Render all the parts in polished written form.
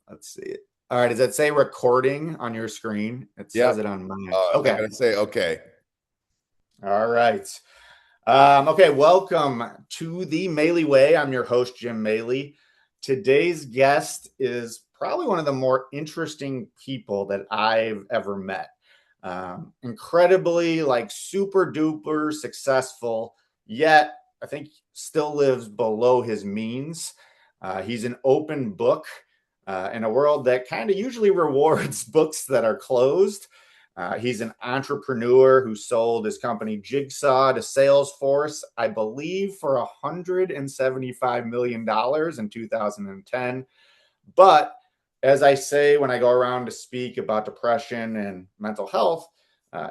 Let's see it. All right. Does that say recording on your screen? It says it on mine. I'm Okay. going to say, okay. All right. Okay. Welcome to the Maley Way. I'm your host, Jim Maley. Today's guest is probably one of the more interesting people that I've ever met. Incredibly, like super duper successful, yet I think still lives below his means. He's an open book in a world that kind of usually rewards books that are closed. He's an entrepreneur who sold his company Jigsaw to Salesforce, I believe, for $175 million in 2010. But as I say when I go around to speak about depression and mental health,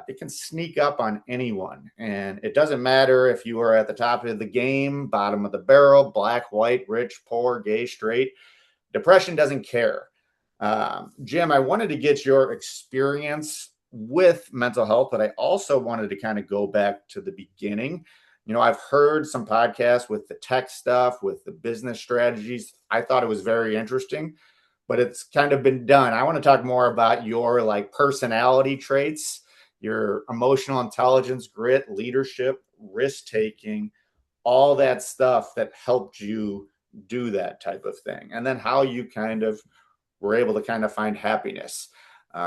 it can sneak up on anyone. And it doesn't matter if you are at the top of the game, bottom of the barrel, black, white, rich, poor, gay, straight. Depression doesn't care. Jim, I wanted to get your experience with mental health, but I also wanted to kind of go back to the beginning. You know, I've heard some podcasts with the tech stuff, with the business strategies. I thought it was very interesting, but it's kind of been done. I want to talk more about your like personality traits, your emotional intelligence, grit, leadership, risk taking, all that stuff that helped you do that type of thing. And then how you kind of were able to kind of find happiness.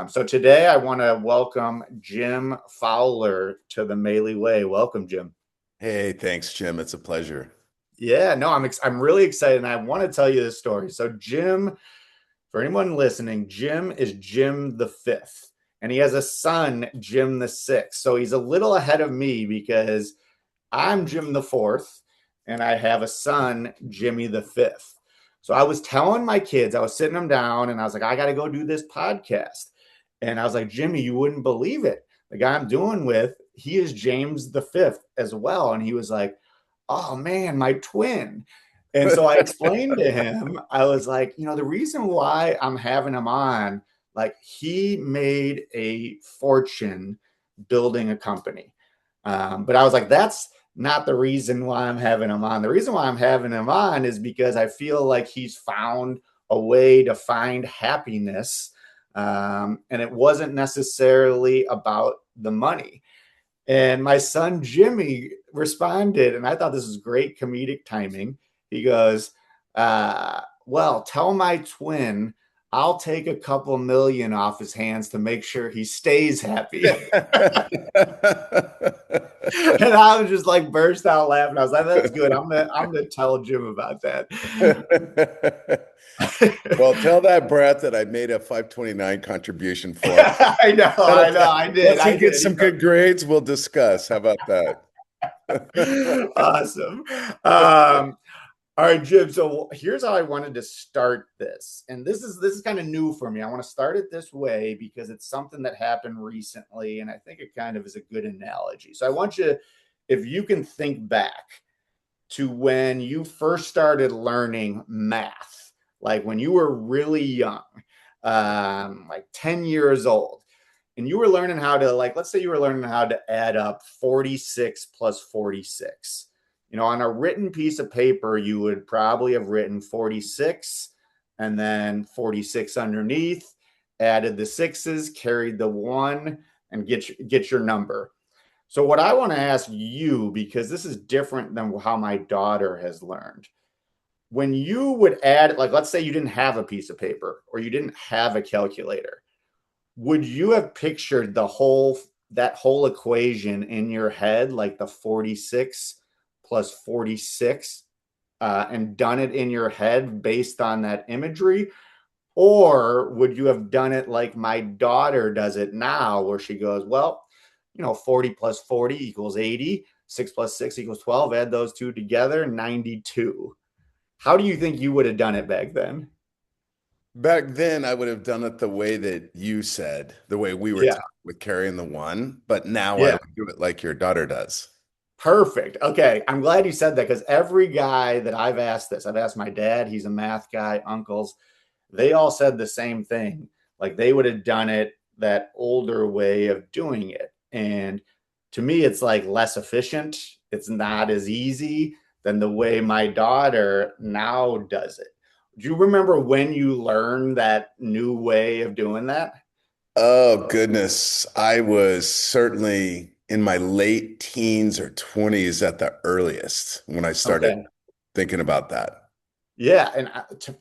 So today I want to welcome Jim Fowler to the Maley Way. Welcome, Jim. Hey, thanks, Jim. It's a pleasure. Yeah, no, I'm really excited, and I want to tell you this story. So Jim, for anyone listening, Jim is Jim the Fifth, and he has a son, Jim the Sixth. So he's a little ahead of me because I'm Jim the Fourth, and I have a son, Jimmy the Fifth. So I was telling my kids, I was sitting them down, and I was like, I got to go do this podcast. And I was like, Jimmy, you wouldn't believe it. The guy I'm doing with, he is James the Fifth as well. And he was like, oh man, my twin. And so I explained to him, I was like, you know, the reason why I'm having him on, like he made a fortune building a company. But I was like, that's not the reason why I'm having him on. The reason why I'm having him on is because I feel like he's found a way to find happiness. And it wasn't necessarily about the money. And my son, Jimmy, responded, and I thought this was great comedic timing. He goes, well, tell my twin I'll take a couple million off his hands to make sure he stays happy. And I was just like burst out laughing. I was like, that's good. I'm gonna tell Jim about that. Well, tell that brat that I made a 529 contribution for. I know, I did. Once he gets some good grades, we'll discuss. How about that? Awesome. All right, Jim. So here's how I wanted to start this. And this is kind of new for me. I want to start it this way because it's something that happened recently. And I think it kind of is a good analogy. So I want you, if you can think back to when you first started learning math, like when you were really young, like 10 years old, and you were learning how to, like, let's say you were learning how to add up 46 plus 46. You know, on a written piece of paper, you would probably have written 46 and then 46 underneath, added the sixes, carried the one, and get your number. So what I want to ask you, because this is different than how my daughter has learned. When you would add, like, let's say you didn't have a piece of paper or you didn't have a calculator, would you have pictured that whole equation in your head, like the 46 plus 46, and done it in your head based on that imagery? Or would you have done it like my daughter does it now, where she goes, well, you know, 40 plus 40 equals 80, 6 plus 6 equals 12, add those two together, 92. How do you think you would have done it back then? Back then, I would have done it the way that you said, the way we were Yeah. taught with carrying the one. But now I Yeah. would do it like your daughter does. Perfect. Okay. I'm glad you said that because every guy that I've asked this, I've asked my dad, he's a math guy, uncles, they all said the same thing. Like they would have done it that older way of doing it. And to me, it's like less efficient. It's not as easy than the way my daughter now does it. Do you remember when you learned that new way of doing that? Oh, goodness. I was certainly in my late teens or 20s at the earliest when I started Okay. thinking about that. Yeah, and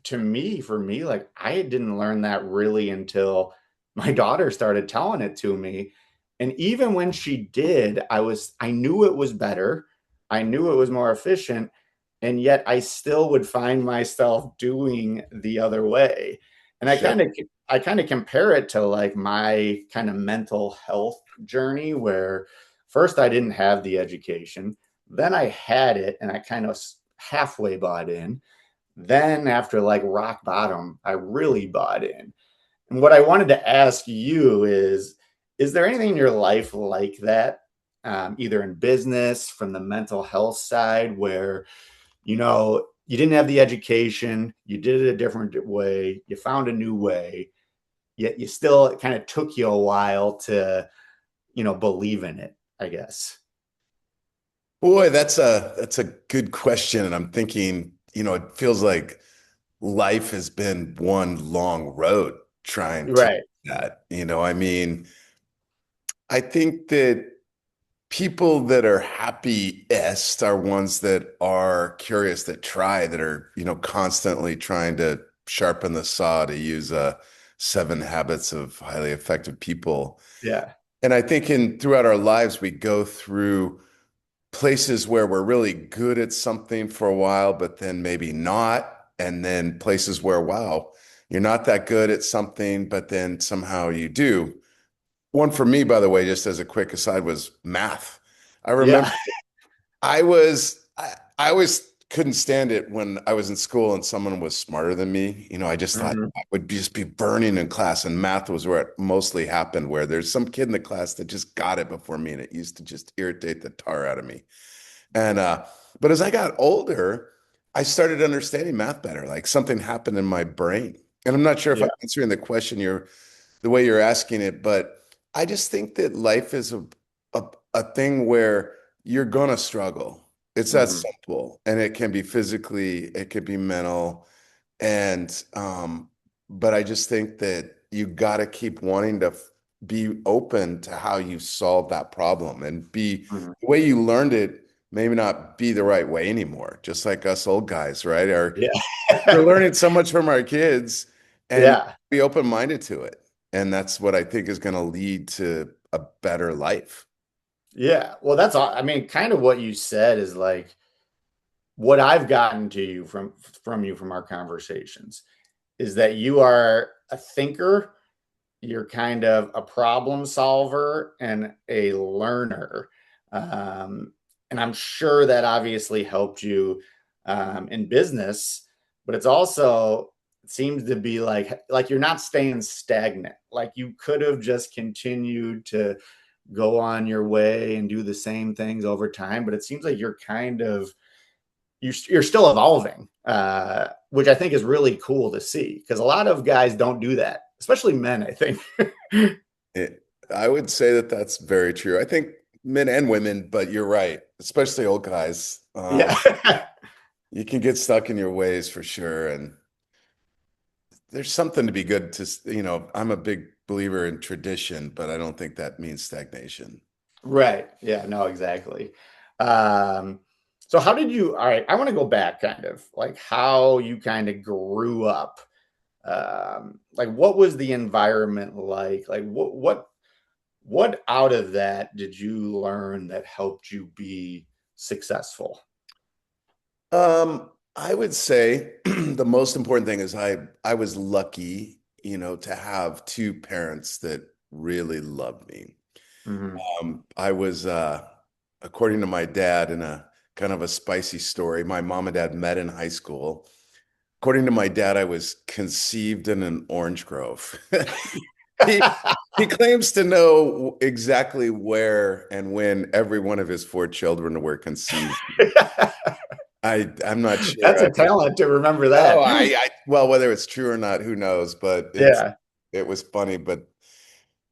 to me, for me, like I didn't learn that really until my daughter started telling it to me. And even when she did, I knew it was better. I knew it was more efficient, and yet I still would find myself doing the other way. And Sure. I kind of compare it to like my kind of mental health journey where first I didn't have the education, then I had it and I kind of halfway bought in, then after like rock bottom, I really bought in. And what I wanted to ask you is there anything in your life like that, either in business, from the mental health side, where, you didn't have the education, you did it a different way, you found a new way, yet you still, it kind of took you a while to, believe in it, I guess. Boy, that's a good question. And I'm thinking, it feels like life has been one long road trying to do Right. that. I mean, I think that people that are happiest are ones that are curious, that try, that are, constantly trying to sharpen the saw, to use seven habits of highly effective people. Yeah. And I think throughout our lives, we go through places where we're really good at something for a while, but then maybe not. And then places where, wow, you're not that good at something, but then somehow you do. One for me, by the way, just as a quick aside, was math. I remember Yeah. I always couldn't stand it when I was in school and someone was smarter than me. I just thought Mhm. I would just be burning in class, and math was where it mostly happened, where there's some kid in the class that just got it before me, and it used to just irritate the tar out of me. And but as I got older, I started understanding math better. Like something happened in my brain. And I'm not sure if Yeah. I'm answering the question the way you're asking it, but I just think that life is a thing where you're gonna struggle. It's that Mhm. simple. And it can be physically, it could be mental. And but I just think that you gotta keep wanting to be open to how you solve that problem, and be Mhm. the way you learned it maybe not be the right way anymore. Just like us old guys, right? We're Yeah. learning so much from our kids, and Yeah. be open-minded to it. And that's what I think is going to lead to a better life. Yeah. Well, that's all. I mean, kind of what you said is like what I've gotten to you from you from our conversations is that you are a thinker, you're kind of a problem solver and a learner. Um, and I'm sure that obviously helped you in business, but it seems to be like you're not staying stagnant. Like you could have just continued to go on your way and do the same things over time, but it seems like you're still evolving, which I think is really cool to see because a lot of guys don't do that, especially men, I think. I would say that that's very true. I think men and women, but you're right, especially old guys. Yeah. You can get stuck in your ways for sure. And there's something to be good to, I'm a big believer in tradition, but I don't think that means stagnation. Right. Yeah, no, exactly. Um, so how did you, all right, I want to go back kind of like how you kind of grew up. Like what was the environment like? Like what out of that did you learn that helped you be successful? I would say the most important thing is I was lucky, to have two parents that really loved me. Hmm. I was, according to my dad, in a kind of a spicy story, my mom and dad met in high school. According to my dad, I was conceived in an orange grove. He he claims to know exactly where and when every one of his four children were conceived. I'm not That's sure. a talent to remember Oh, that. well, whether it's true or not, who knows? But Yeah. it was funny. But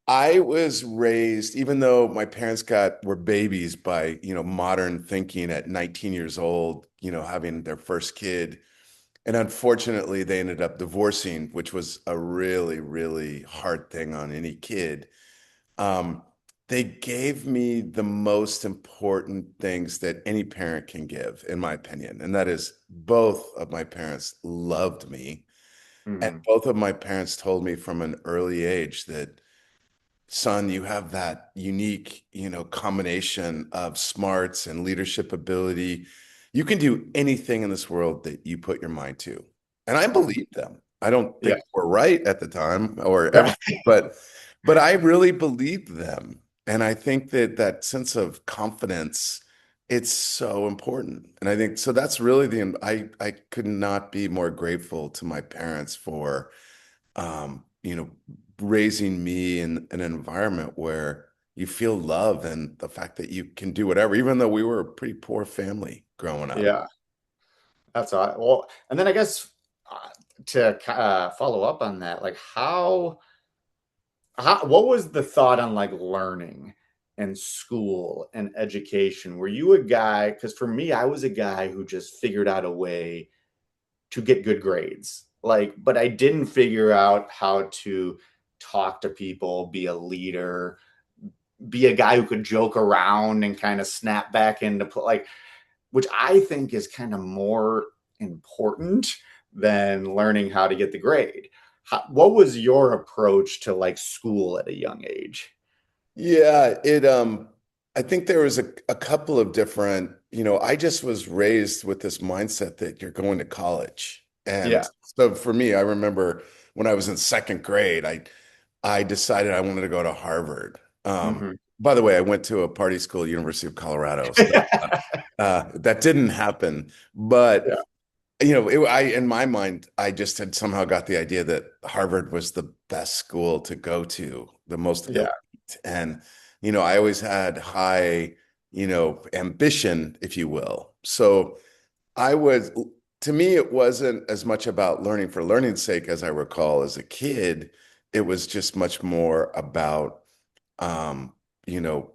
I was raised, even though my parents were babies by, modern thinking, at 19 years old, having their first kid. And unfortunately, they ended up divorcing, which was a really, really hard thing on any kid. Um, they gave me the most important things that any parent can give, in my opinion. And that is both of my parents loved me. And Hmm. both of my parents told me from an early age that, son, you have that unique, combination of smarts and leadership ability. You can do anything in this world that you put your mind to. And I believed them. I don't Yeah. think we're right at the time or ever, Yeah. but I really believed them. And I think that that sense of confidence, it's so important. And I think so that's really I could not be more grateful to my parents for raising me in an environment where you feel love and the fact that you can do whatever, even though we were a pretty poor family growing up. Yeah. That's all right. Well, and then I guess to follow up on that, like what was the thought on like learning and school and education? Were you a guy? Because for me, I was a guy who just figured out a way to get good grades. Like, but I didn't figure out how to talk to people, be a leader, be a guy who could joke around and kind of snap back into like, which I think is kind of more important than learning how to get the grade. What was your approach to like school at a young age? Yeah, I think there was a couple of different, I just was raised with this mindset that you're going to college. And Yeah. so for me, I remember when I was in second grade, I decided I wanted to go to Harvard. Hmm. By the way, I went to a party school, University of Colorado. So that didn't happen. But Yeah. in my mind, I just had somehow got the idea that Harvard was the best school to go to, the most elite. Yeah. And, I always had high, ambition, if you will. So I was, to me, it wasn't as much about learning for learning's sake as I recall as a kid. It was just much more about, um, you know,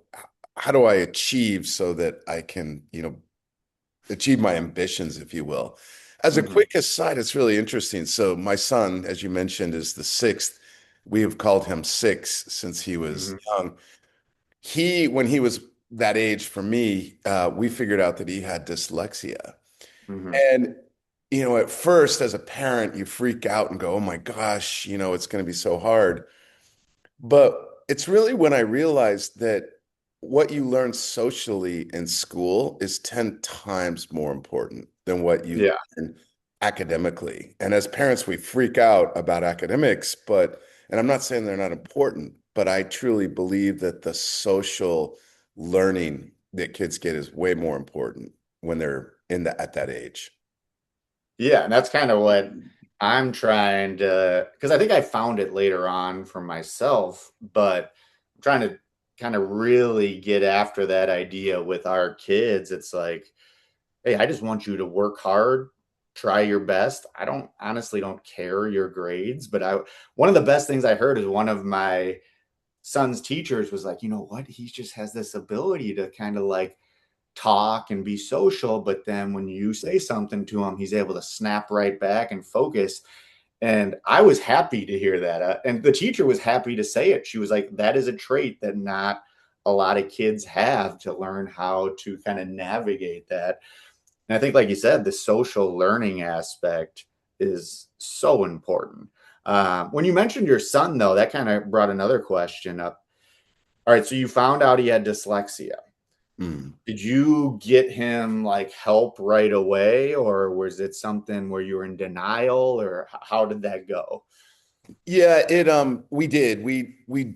how do I achieve so that I can, achieve my ambitions, if you will. As a Hmm. quick aside, it's really interesting. So my son, as you mentioned, is the sixth. We have called him six since he was Hmm. young. When he was that age for me, we figured out that he had dyslexia. Hmm. And, at first, as a parent, you freak out and go, oh my gosh, it's going to be so hard. But it's really when I realized that what you learn socially in school is 10 times more important than what you Yeah. learn academically. And as parents, we freak out about academics, and I'm not saying they're not important, but I truly believe that the social learning that kids get is way more important when they're at that age. Yeah. And that's kind of what I'm trying to, because I think I found it later on for myself, but I'm trying to kind of really get after that idea with our kids. It's like, hey, I just want you to work hard, try your best. I don't honestly don't care your grades, but one of the best things I heard is one of my son's teachers was like, you know what? He just has this ability to kind of like talk and be social, but then when you say something to him, he's able to snap right back and focus. And I was happy to hear that. And the teacher was happy to say it. She was like, that is a trait that not a lot of kids have, to learn how to kind of navigate that. And I think, like you said, the social learning aspect is so important. When you mentioned your son, though, that kind of brought another question up. All right, so you found out he had dyslexia. Mm. Did you get him like help right away, or was it something where you were in denial, or how did that go? Yeah, we did. We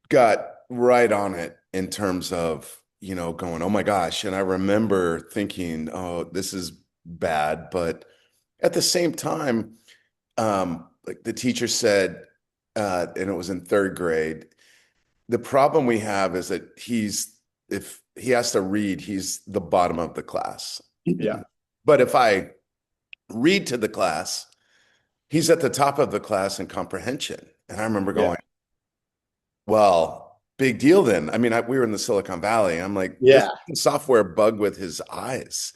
got right on it in terms of, going, oh my gosh. And I remember thinking, oh, this is bad. But at the same time, like the teacher said, and it was in third grade, the problem we have is that if he has to read, he's the bottom of the class. Yeah, But if I read to the class, he's at the top of the class in comprehension. And I remember yeah, going, well, big deal then. I mean, we were in the Silicon Valley. I'm like, this yeah, is a software bug with his eyes.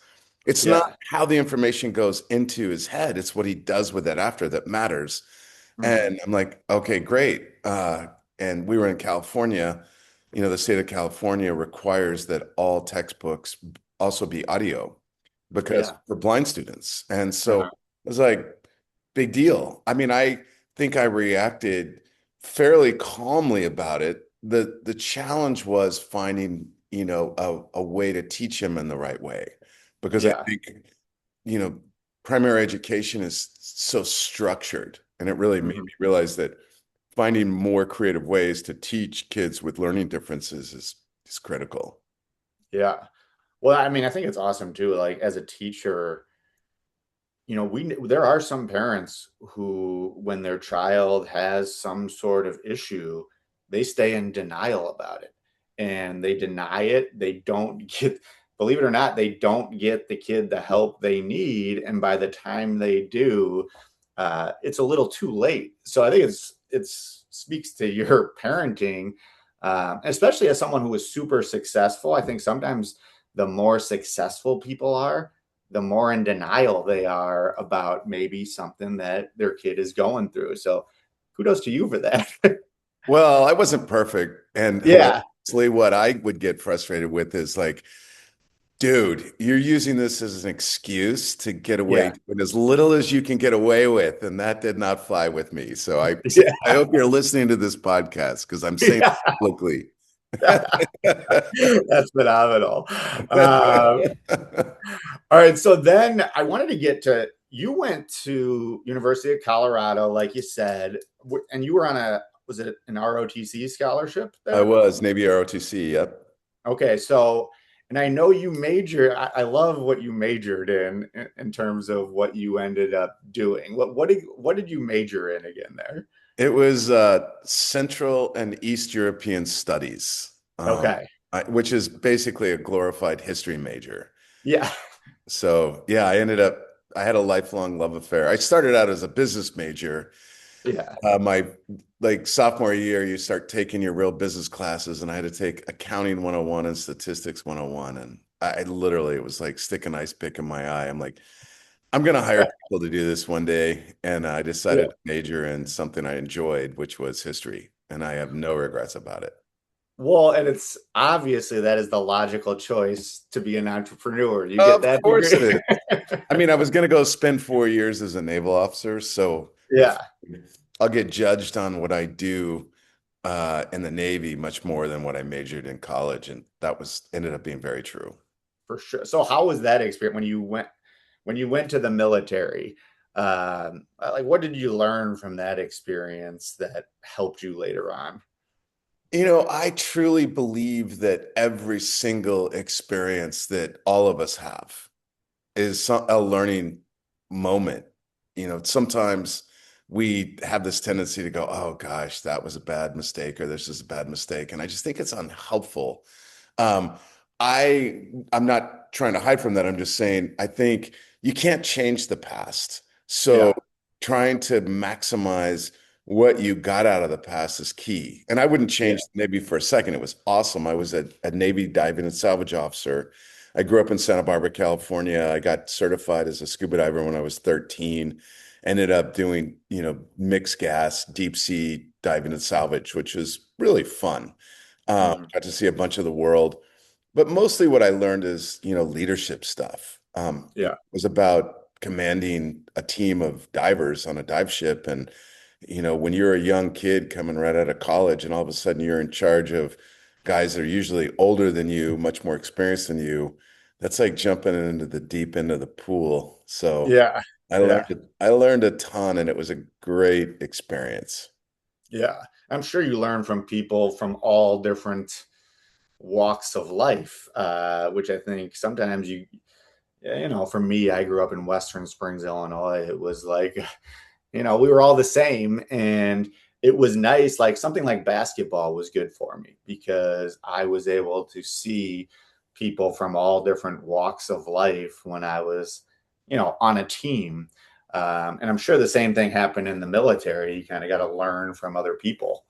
It's not Yeah. how the information goes into his head, it's what he does with it after that matters. Hmm. And I'm like, okay, great. And we were in California. The state of California requires that all textbooks also be audio because Yeah. for blind students. And so Uh-huh. it was like, big deal. I mean, I think I reacted fairly calmly about it. The challenge was finding, a way to teach him in the right way. Because I Yeah. think, you know, primary education is so structured, and it really made Hmm. me realize that finding more creative ways to teach kids with learning differences is critical. Yeah. Well, I mean, I think it's awesome too. Like as a teacher, there are some parents who, when their child has some sort of issue, they stay in denial about it and they deny it. They don't get, believe it or not, they don't get the kid the help they need. And by the time they do, it's a little too late. So I think it's speaks to your parenting, especially as someone who is super successful. I think sometimes the more successful people are, the more in denial they are about maybe something that their kid is going through. So kudos to you for that. Well, I wasn't perfect. And Yeah. hilariously, what I would get frustrated with is like, dude, you're using this as an excuse to get away Yeah. with as little as you can get away with, and that did not fly with me. So I Yeah. hope you're listening to this podcast because I'm saying Yeah. it publicly. That's phenomenal. All right. So then I wanted to get to, you went to University of Colorado, like you said, and you were on was it an ROTC scholarship I there? was Navy ROTC. Yep. Okay, so and I know you major. I love what you majored in terms of what you ended up doing. What did you major in again there? It was Central and East European Studies, Okay, which is basically a glorified history major. yeah, So yeah, I had a lifelong love affair. I started out as a business major. yeah. My like sophomore year, you start taking your real business classes, and I had to take accounting 101 and statistics 101. And I literally, it was like stick an ice pick in my eye. I'm like, I'm going to hire people to do this one day. And I Yeah. decided to major in something I enjoyed, which was history. And I have no regrets about it. Well, and it's obviously that is the logical choice to be an entrepreneur. You get Of that course it degree. is. I mean, I was going to go spend 4 years as a naval officer. So Yeah, I'll get judged on what I do in the Navy much more than what I majored in college. And that was ended up being very true. for sure. So how was that experience when you went to the military? Like, what did you learn from that experience that helped you later on? I truly believe that every single experience that all of us have is a learning moment. Sometimes we have this tendency to go, oh gosh, that was a bad mistake, or this is a bad mistake. And I just think it's unhelpful. Um, I'm not trying to hide from that. I'm just saying I think you can't change the past. So Yeah, trying to maximize what you got out of the past is key. And I wouldn't yeah, change the Navy for a second. It was awesome. I was a Navy diving and salvage officer. I grew up in Santa Barbara, California. I got certified as a scuba diver when I was 13. Ended up doing, mixed gas, deep sea diving and salvage, which is really fun. mhm, Got to see a bunch of the world. But mostly what I learned is, leadership stuff. It yeah, was about commanding a team of divers on a dive ship. And, when you're a young kid coming right out of college and all of a sudden you're in charge of guys that are usually older than you, much more experienced than you, that's like jumping into the deep end of the pool. So yeah, yeah, I learned a ton and it was a great experience. yeah. I'm sure you learn from people from all different walks of life, which I think sometimes for me, I grew up in Western Springs, Illinois. It was like, we were all the same. And it was nice. Like something like basketball was good for me because I was able to see people from all different walks of life when I was, on a team. And I'm sure the same thing happened in the military. You kind of got to learn from other people.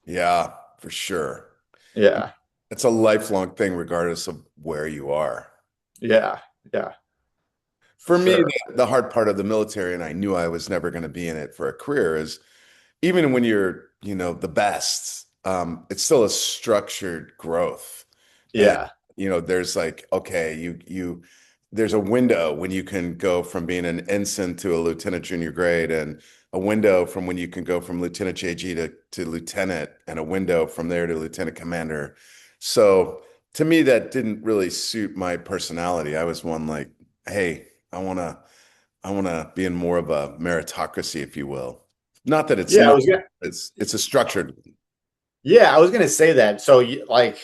Yeah, for sure. Yeah. It's a lifelong thing, regardless of where you are. Yeah. Yeah. For me, Sure. the hard part of the military, and I knew I was never going to be in it for a career, is even when you're, the best, it's still a structured growth. And, Yeah. there's like, okay, there's a window when you can go from being an ensign to a lieutenant junior grade, and a window from when you can go from lieutenant JG to lieutenant, and a window from there to lieutenant commander. So to me, that didn't really suit my personality. I was one like, hey, I want to be in more of a meritocracy, if you will. Not that it's Yeah. I not, was gonna. it's a structured. Yeah, I was gonna say that. So, like,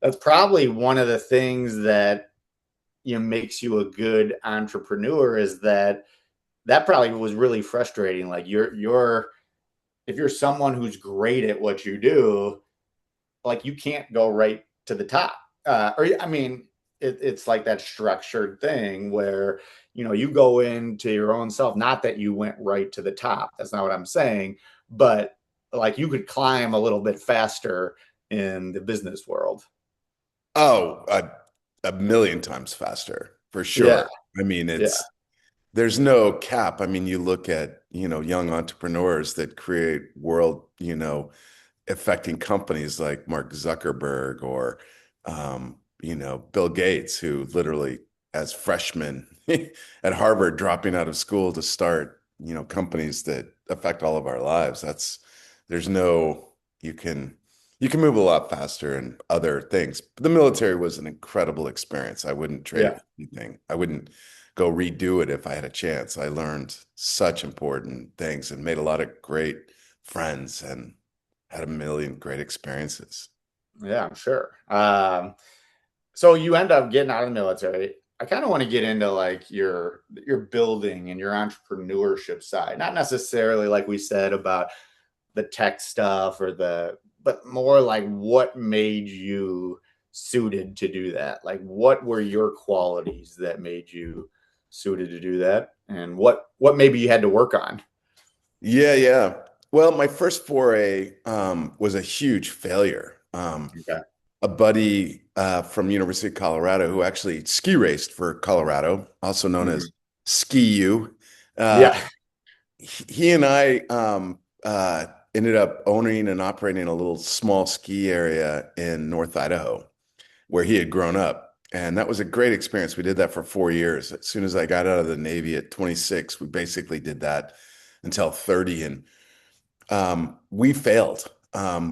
that's probably one of the things that makes you a good entrepreneur is that probably was really frustrating. Like, you're if you're someone who's great at what you do, like you can't go right to the top. Or I mean, it's like that structured thing where you go into your own self. Not that you went right to the top. That's not what I'm saying. But like you could climb a little bit faster in the business world. Oh, a million times faster for Yeah, sure. I mean, yeah, there's no cap. I mean, you look at, young entrepreneurs that create world, affecting companies like Mark Zuckerberg or, Bill Gates, who literally, as freshmen at Harvard, dropping out of school to start, companies that affect all of our lives. There's no, you can, you can move a lot faster and other things. But the military was an incredible experience. I wouldn't trade it yeah, for anything. I wouldn't go redo it if I had a chance. I learned such important things and made a lot of great friends and had a million great experiences. yeah. I'm sure. So you end up getting out of the military. I kind of want to get into like your building and your entrepreneurship side, not necessarily like we said about the tech stuff but more like what made you suited to do that? Like what were your qualities that made you suited to do that? And what maybe you had to work on? Yeah, yeah. Well, my first foray was a huge failure. Okay. A buddy from University of Colorado who actually ski raced for Colorado, also known Mhm. as Ski U. Uh, Yeah. he and I ended up owning and operating a little small ski area in North Idaho where he had grown up. And that was a great experience. We did that for 4 years. As soon as I got out of the Navy at 26, we basically did that until 30. And we failed.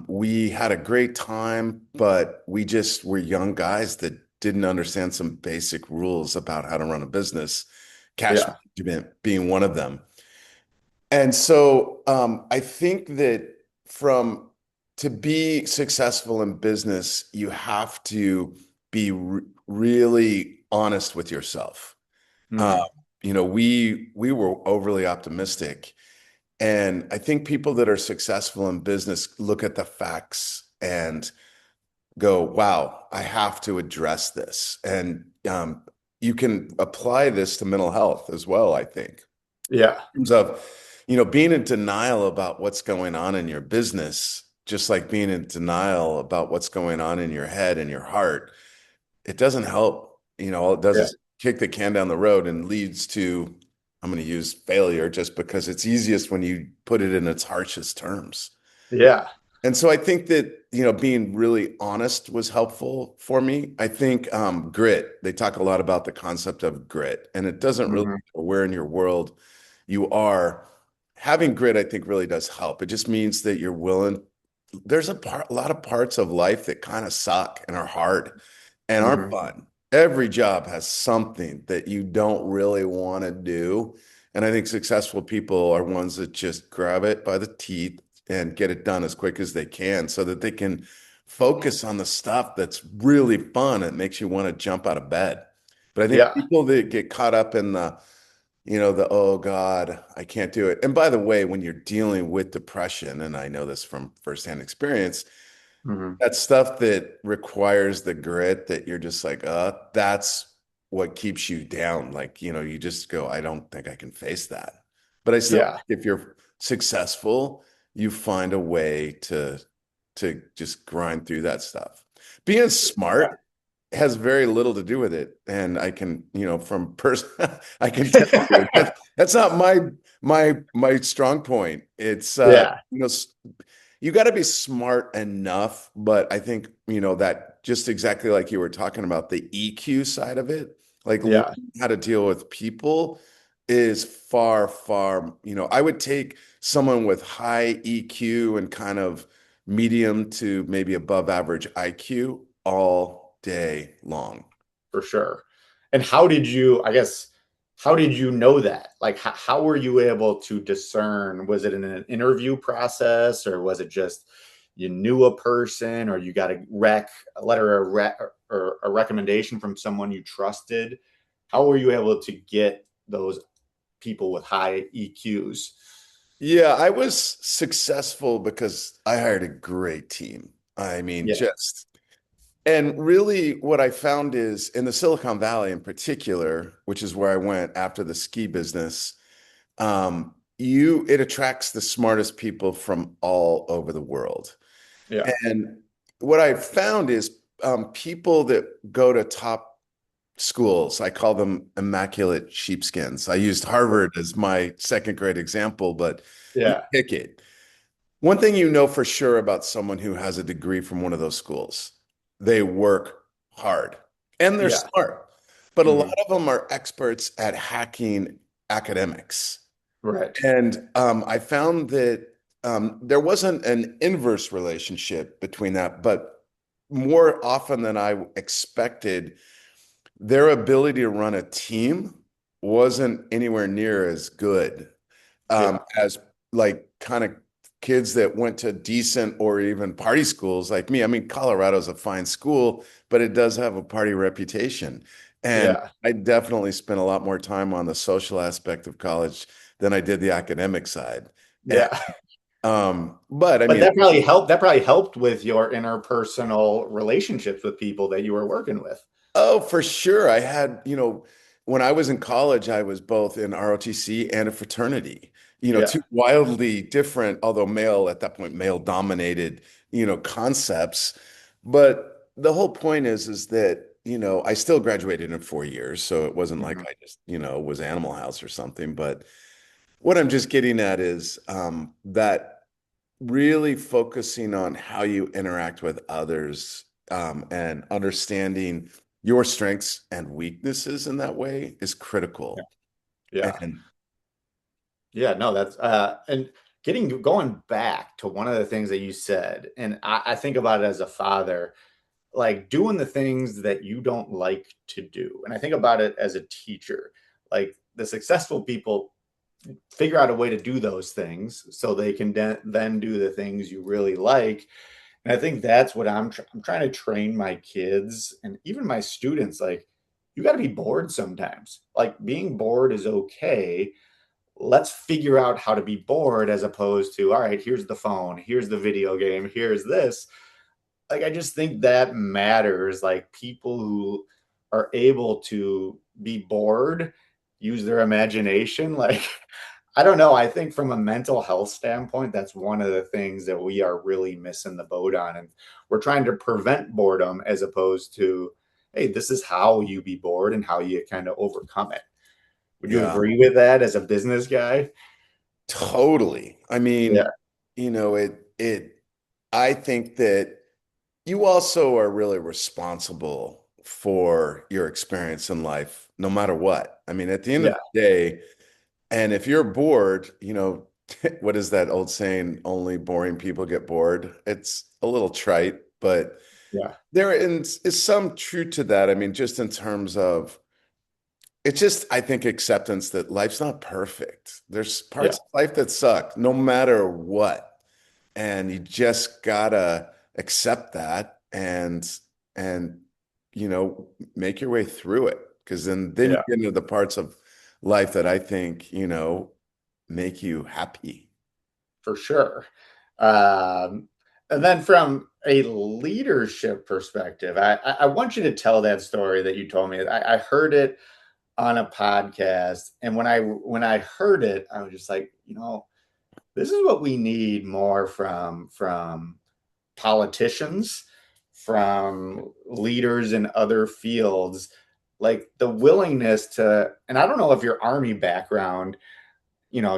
We had a great time, but we just were young guys that didn't understand some basic rules about how to run a business, cash Yeah. management being one of them. And so I think that from to be successful in business, you have to be really honest with yourself. Uh, Mhm. we were overly optimistic, and I think people that are successful in business look at the facts and go, "Wow, I have to address this." And you can apply this to mental health as well, I think Yeah. terms of, being in denial about what's going on in your business, just like being in denial about what's going on in your head and your heart, it doesn't help. All it does Yeah. is kick the can down the road and leads to, I'm going to use failure just because it's easiest when you put it in its harshest terms. Yeah. And so I think that, being really honest was helpful for me. I think grit, they talk a lot about the concept of grit, and it doesn't really Mhm. matter where in your world you are. Having grit, I think, really does help. It just means that you're willing. There's a lot of parts of life that kind of suck and are hard and aren't Mhm. fun. Every job has something that you don't really want to do. And I think successful people are ones that just grab it by the teeth and get it done as quick as they can so that they can focus on the stuff that's really fun and makes you want to jump out of bed. But I think Yeah. people that get caught up in the oh God, I can't do it. And by the way, when you're dealing with depression, and I know this from firsthand experience, Mhm. that stuff that requires the grit that you're just like, that's what keeps you down. Like, you just go, I don't think I can face that. But I still Yeah. think if you're successful, you find a way to just grind through that stuff. Being Yeah. smart. has very little to do with it. And I can, from person, I can tell you that's not my strong point. It's Yeah, you got to be smart enough, but I think, that just exactly like you were talking about the EQ side of it, like yeah, learning how to deal with people is far, far, I would take someone with high EQ and kind of medium to maybe above average IQ all day long. for sure. And how did you, I guess, how did you know that? Like, how were you able to discern? Was it in an interview process, or was it just you knew a person, or you got a letter of or a recommendation from someone you trusted? How were you able to get those people with high EQs? Yeah, I was successful because I hired a great team. I mean, Yeah, and really what I found is in the Silicon Valley in particular, which is where I went after the ski business, it attracts the smartest people from all over the world. yeah, And what I found is people that go to top schools, I call them immaculate sheepskins. I used Harvard as my second grade example, but you yeah, pick it. One thing you know for sure about someone who has a degree from one of those schools, they work hard and they're yeah. smart, but a lot Hmm. of them are experts at hacking academics. Right. And I found that there wasn't an inverse relationship between that, but more often than I expected, their ability to run a team wasn't anywhere near as good Yeah, as like kind of kids that went to decent or even party schools like me. I mean, Colorado's a fine school, but it does have a party reputation. And yeah, I definitely spent a lot more time on the social aspect of college than I did the academic side. And yeah. but I But mean, that probably helped. That probably helped with your interpersonal relationships with people that you were working with. oh, for sure. I had, when I was in college, I was both in ROTC and a fraternity, Yeah, two wildly different, although male at that point, male dominated, concepts. But the whole point is that, I still graduated in 4 years. So it wasn't like hmm, I just, was Animal House or something. But what I'm just getting at is that really focusing on how you interact with others and understanding your strengths and weaknesses in that way is yeah, critical. yeah, And yeah. No, that's and going back to one of the things that you said, and I think about it as a father, like doing the things that you don't like to do, and I think about it as a teacher, like the successful people figure out a way to do those things so they can then do the things you really like. And I think that's what I'm trying to train my kids and even my students. Like, you got to be bored sometimes. Like, being bored is okay. Let's figure out how to be bored as opposed to, all right, here's the phone, here's the video game, here's this. Like, I just think that matters. Like, people who are able to be bored, use their imagination. Like, I don't know. I think from a mental health standpoint, that's one of the things that we are really missing the boat on. And we're trying to prevent boredom as opposed to, hey, this is how you be bored and how you kind of overcome it. Would you yeah, agree with that as a business guy? totally. I Yeah. mean, I think that you also are really responsible for your experience in life, no matter what. I mean, at the end of Yeah. the day, and if you're bored, what is that old saying? Only boring people get bored. It's a little trite, but Yeah. is some truth to that. I mean, just in terms of it's just, I think, acceptance that life's not perfect. There's Yeah. parts of life that suck, no matter what. And you just gotta accept that and make your way through it. Because then you Yeah. get into the parts of life that I think, make you happy. For sure. Um, and then from a leadership perspective, I want you to tell that story that you told me. I heard it on a podcast, and when I heard it, I was just like, this is what we need more from politicians, from leaders in other fields, like the willingness to, and I don't know if your army background,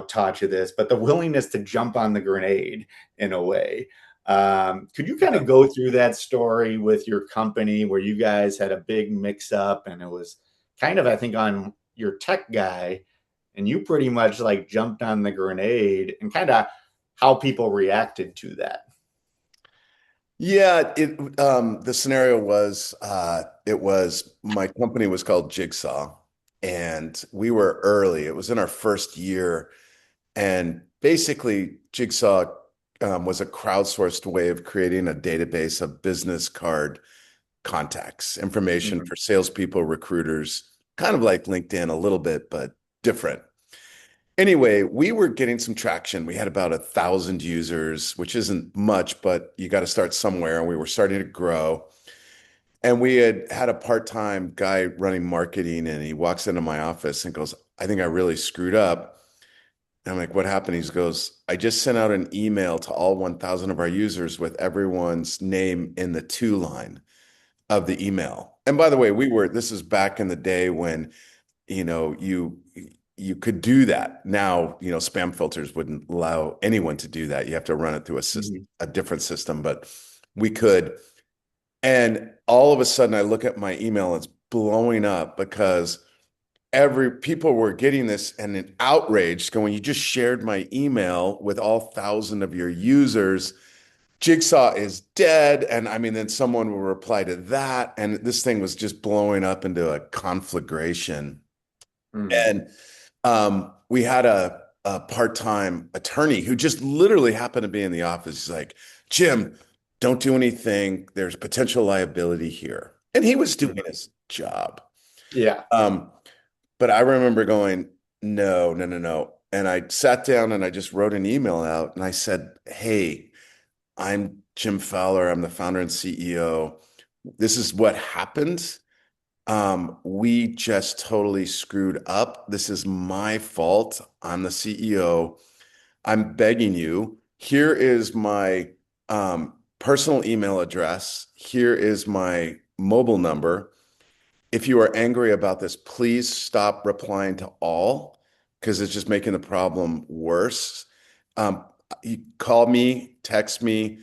taught you this, but the willingness to jump on the grenade in a way. Could you kind Yeah. of go through that story with your company where you guys had a big mix up and it was kind of, I think, on your tech guy, and you pretty much like jumped on the grenade and kind of how people reacted to that? Yeah, the scenario was it was my company was called Jigsaw, and we were early. It was in our first year, and basically Jigsaw was a crowdsourced way of creating a database of business card contacts, information Mhm. for salespeople, recruiters, kind of like LinkedIn a little bit, but different. Anyway, we were getting some traction. We had about 1,000 users, which isn't much, but you got to start somewhere. And we were starting to grow. And we had a part-time guy running marketing, and he walks into my office and goes, I think I really screwed up. And I'm like, what happened? He goes, I just sent out an email to all 1,000 of our users with everyone's name in the to line of the email. And by the way, this is back in the day when you could do that. Now, spam filters wouldn't allow anyone to do that. You have to run it through Mhm. a different system, but we could. And all of a sudden I look at my email, it's blowing up because every people were getting this and an outrage going, you just shared my email with all 1,000 of your users. Jigsaw is dead. And I mean, then someone will reply to that. And this thing was just blowing up into a conflagration. Mhm. And we had a part-time attorney who just literally happened to be in the office. He's like, Jim, don't do anything. There's potential liability here. And he was doing Mhm. his job. Yeah. Um, but I remember going, no, no, no, no. And I sat down and I just wrote an email out and I said, hey, I'm Jim Fowler. I'm the founder and CEO. This is what happened. We just totally screwed up. This is my fault. I'm the CEO. I'm begging you. Here is my personal email address. Here is my mobile number. If you are angry about this, please stop replying to all because it's just making the problem worse. Um, you call me, text me,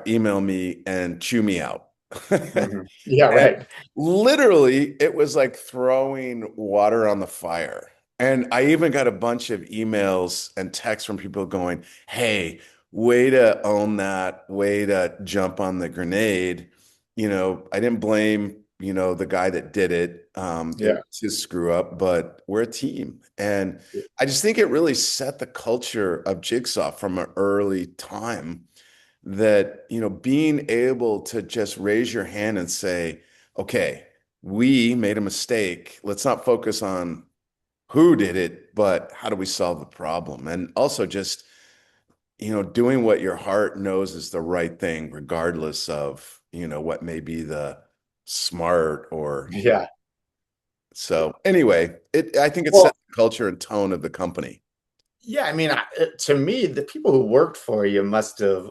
email me, and chew me out. Mhm. Yeah, And right. literally, it was like throwing water on the fire. And I even got a bunch of emails and texts from people going, hey, way to own that, way to jump on the grenade. I didn't blame, the guy that did it. It Yeah. was his screw up, but we're a team. And I just think it really set the culture of Jigsaw from an early time that, being able to just raise your hand and say, okay, we made a mistake. Let's not focus on who did it, but how do we solve the problem? And also just, doing what your heart knows is the right thing, regardless of, what may be the smart or Yeah. so anyway, I think it set Well, the culture and tone of the company. yeah, I mean, to me, the people who worked for you must have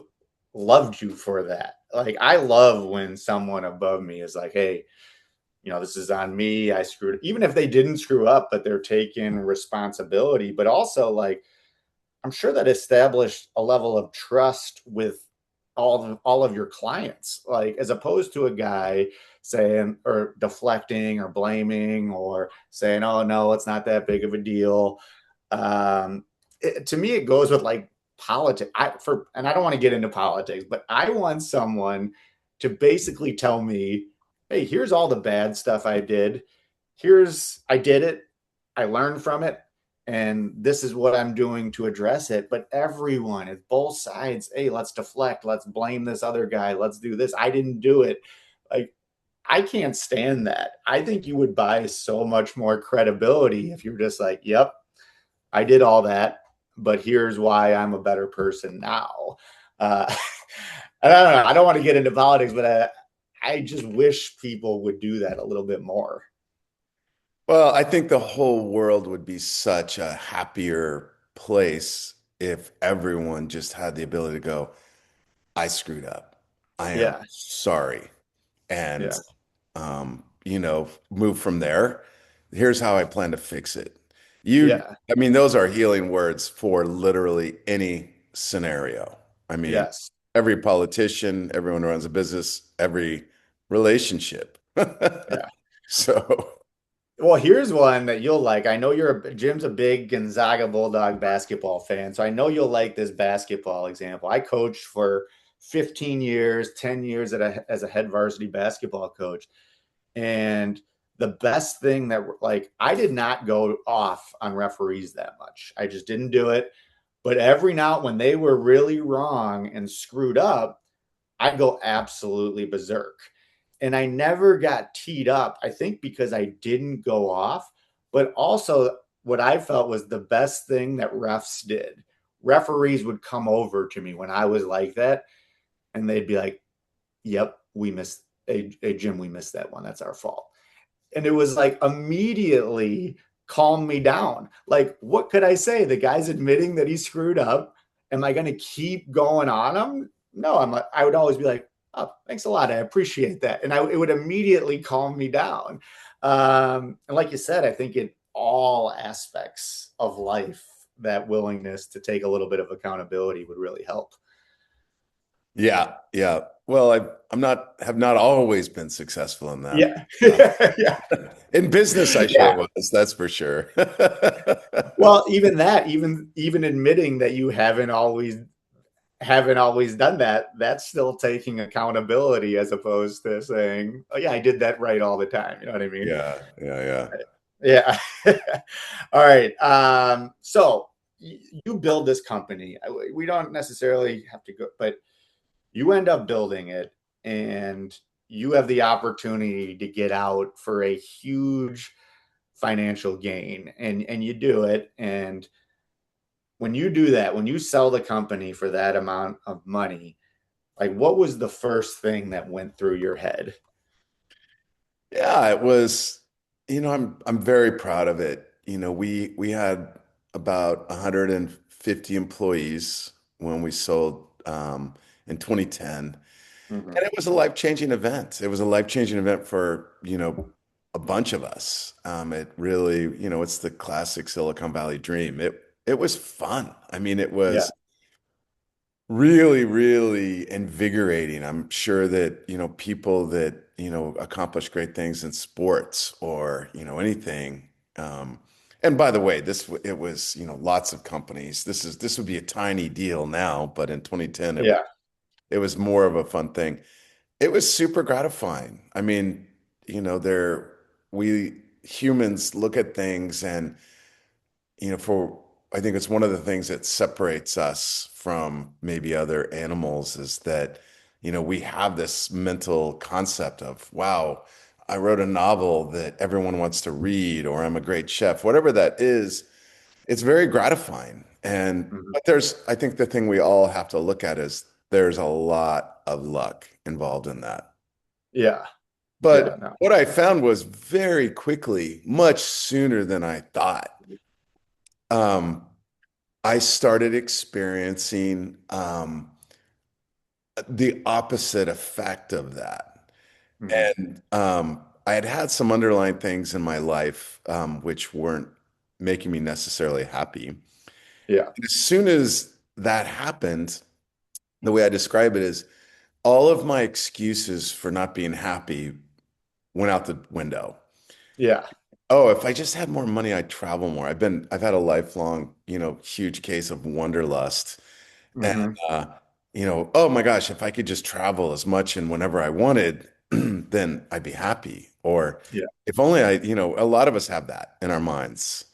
loved you for that. Like, I love when someone above me is like, hey, this is on me. I screwed, even if they didn't screw up, but they're taking responsibility. But also, like, I'm sure that established a level of trust with all of your clients, like as opposed to a guy saying or deflecting or blaming or saying, "Oh no, it's not that big of a deal." To me, it goes with like politics. And I don't want to get into politics, but I want someone to basically tell me, "Hey, here's all the bad stuff I did. I did it. I learned from it, and this is what I'm doing to address it." But everyone at both sides, hey, let's deflect, let's blame this other guy, let's do this. I didn't do it. Like, I can't stand that. I think you would buy so much more credibility if you're just like, yep, I did all that, but here's why I'm a better person now. Uh, I don't know. I don't want to get into politics, but I just wish people would do that a little bit more. Well, I think the whole world would be such a happier place if everyone just had the ability to go, I screwed up. I am Yeah. sorry. And, Yeah. move from there. Here's how I plan to fix it. Yeah. I mean, those are healing words for literally any scenario. I mean, Yes. every politician, everyone who runs a business, every relationship. Yeah. So, Well, here's one that you'll like. I know Jim's a big Gonzaga Bulldog basketball fan, so I know you'll like this basketball example. I coached for 15 years, 10 years as a head varsity basketball coach. And the best thing that like I did not go off on referees that much. I just didn't do it. But every now when they were really wrong and screwed up, I'd go absolutely berserk. And I never got teed up, I think because I didn't go off, but also what I felt was the best thing that refs did. Referees would come over to me when I was like that, and they'd be like, "Yep, we missed a Jim, we missed that one. That's our fault." And it was like immediately calm me down. Like, what could I say? The guy's admitting that he screwed up. Am I going to keep going on him? No, I would always be like, oh, thanks a lot. I appreciate that. And it would immediately calm me down. And like you said, I think in all aspects of life, that willingness to take a little bit of accountability would really help. yeah, yeah. Well, have not always been successful in that. Yeah. Uh, Yeah. in business, I sure Yeah. was, that's for sure. Well, even that, even admitting that you haven't always done that, that's still taking accountability as opposed to saying, "Oh yeah, I did that right all the time." You know what I mean? Yeah, yeah, yeah. Yeah. All right. So you build this company. We don't necessarily have to go, but you end up building it, and you have the opportunity to get out for a huge financial gain, and you do it. And when you do that, when you sell the company for that amount of money, like what was the first thing that went through your head? Yeah, it was, I'm very proud of it. We had about 150 employees when we sold in 2010. Mhm. And it was a life-changing event. It was a life-changing event for, a bunch of us. It really, it's the classic Silicon Valley dream. It was fun. I mean, it Yeah. was really, really invigorating. I'm sure that, people that, accomplish great things in sports or, anything. And by the way, it was, lots of companies. This would be a tiny deal now, but in 2010 Yeah. it was more of a fun thing. It was super gratifying. I mean, we humans look at things and, I think it's one of the things that separates us from maybe other animals is that, we have this mental concept of, wow, I wrote a novel that everyone wants to read, or I'm a great chef, whatever that is, it's very gratifying. Mhm. But I think the thing we all have to look at is there's a lot of luck involved in that. Yeah. Yeah. But No. what I found was very quickly, much sooner than I thought, um, I started experiencing the opposite effect of that. Mhm. And I had had some underlying things in my life which weren't making me necessarily happy. Yeah. As soon as that happened, the way I describe it is all of my excuses for not being happy went out the window. Yeah. Oh, if I just had more money, I'd travel more. I've had a lifelong, huge case of wanderlust. And, Hmm. oh my gosh, if I could just travel as much and whenever I wanted, then I'd be happy. Or Yeah. if only a lot of us have that in our minds.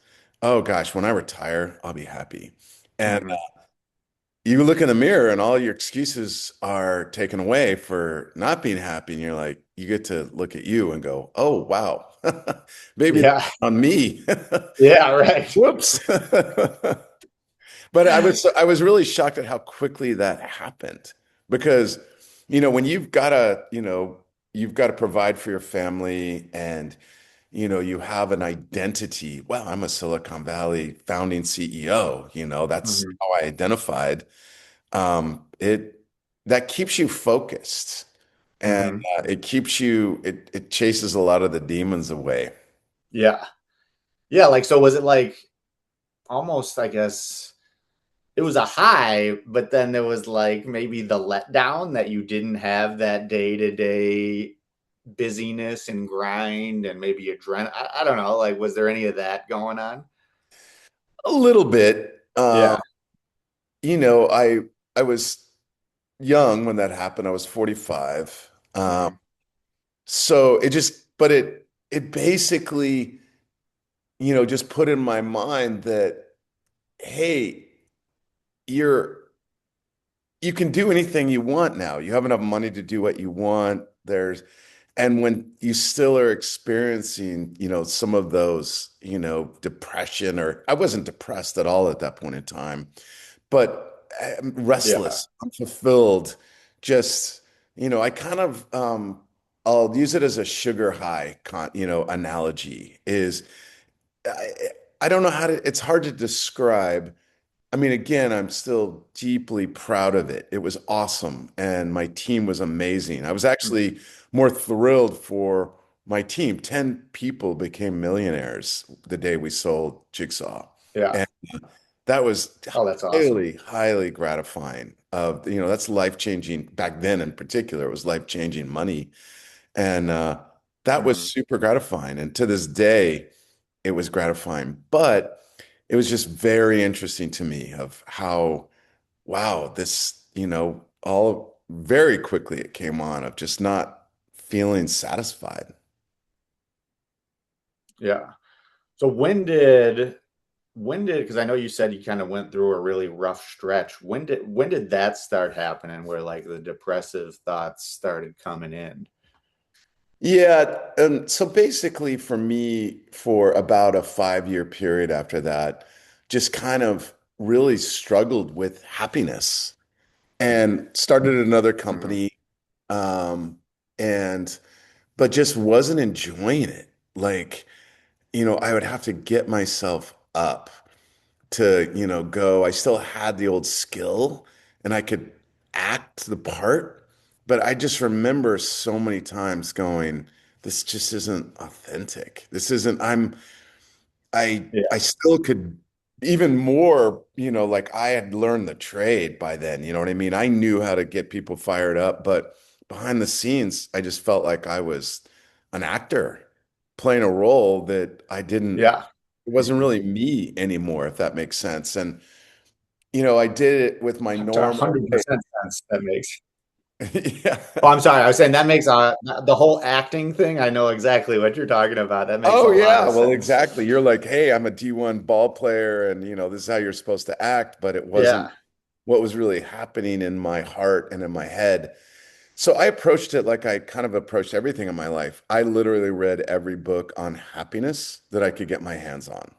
Oh gosh, when I retire, I'll be happy. And Hmm. you look in the mirror and all your excuses are taken away for not being happy. And you're like, you get to look at you and go, oh, wow, maybe that's Yeah. on me. Yeah. Right. Whoops. But I was really shocked at how quickly that happened because, when you've got to provide for your family and, you have an identity. Well, I'm a Silicon Valley founding CEO, that's Hmm. how I identified. It that keeps you focused, and Hmm. it keeps you, it chases a lot of the demons away. Yeah. Yeah. Like, so was it like almost, I guess, it was a high, but then there was like maybe the letdown that you didn't have that day to day busyness and grind and maybe adrenaline. I don't know. Like, was there any of that going on? A little bit. Yeah. I was young when that happened. I was 45. Hmm. So it basically, just put in my mind that, hey, you're you can do anything you want now. You have enough money to do what you want. And when you still are experiencing, some of those, depression, or I wasn't depressed at all at that point in time, but Yeah. restless, unfulfilled, just, I kind of, I'll use it as a sugar high, analogy is I, I don't know it's hard to describe. I mean, again, I'm still deeply proud of it. It was awesome, and my team was amazing. I was Mhm. actually more thrilled for my team. 10 people became millionaires the day we sold Jigsaw. Yeah. And that was Oh, that's awesome. highly, highly gratifying. That's life-changing back then in particular. It was life-changing money. And that was Hmm. super gratifying. And to this day, it was gratifying. But it was just very interesting to me of how, wow, this, all very quickly it came on of just not feeling satisfied. Yeah. So because I know you said you kind of went through a really rough stretch. When did that start happening where like the depressive thoughts started coming in? Yeah. So basically, for me, for about a 5-year period after that, just kind of really struggled with happiness and started another Hmm. company. Um, and, but just wasn't enjoying it. Like, I would have to get myself up to, go. I still had the old skill and I could act the part, but I just remember so many times going, this just isn't authentic. This isn't, I Yeah. still could even more, like I had learned the trade by then, you know what I mean? I knew how to get people fired up, but behind the scenes, I just felt like I was an actor playing a role that Yeah. it wasn't Hmm. really me anymore, if that makes sense. And, I did it with my To normal way. 100% sense. That makes. Yeah. Oh, I'm sorry. I was saying that makes the whole acting thing. I know exactly what you're talking about. That makes a Oh lot yeah, of well sense. exactly. You're like, hey, I'm a D1 ball player and this is how you're supposed to act, but it wasn't Yeah. what was really happening in my heart and in my head. So I approached it like I kind of approached everything in my life. I literally read every book on happiness that I could get my hands on.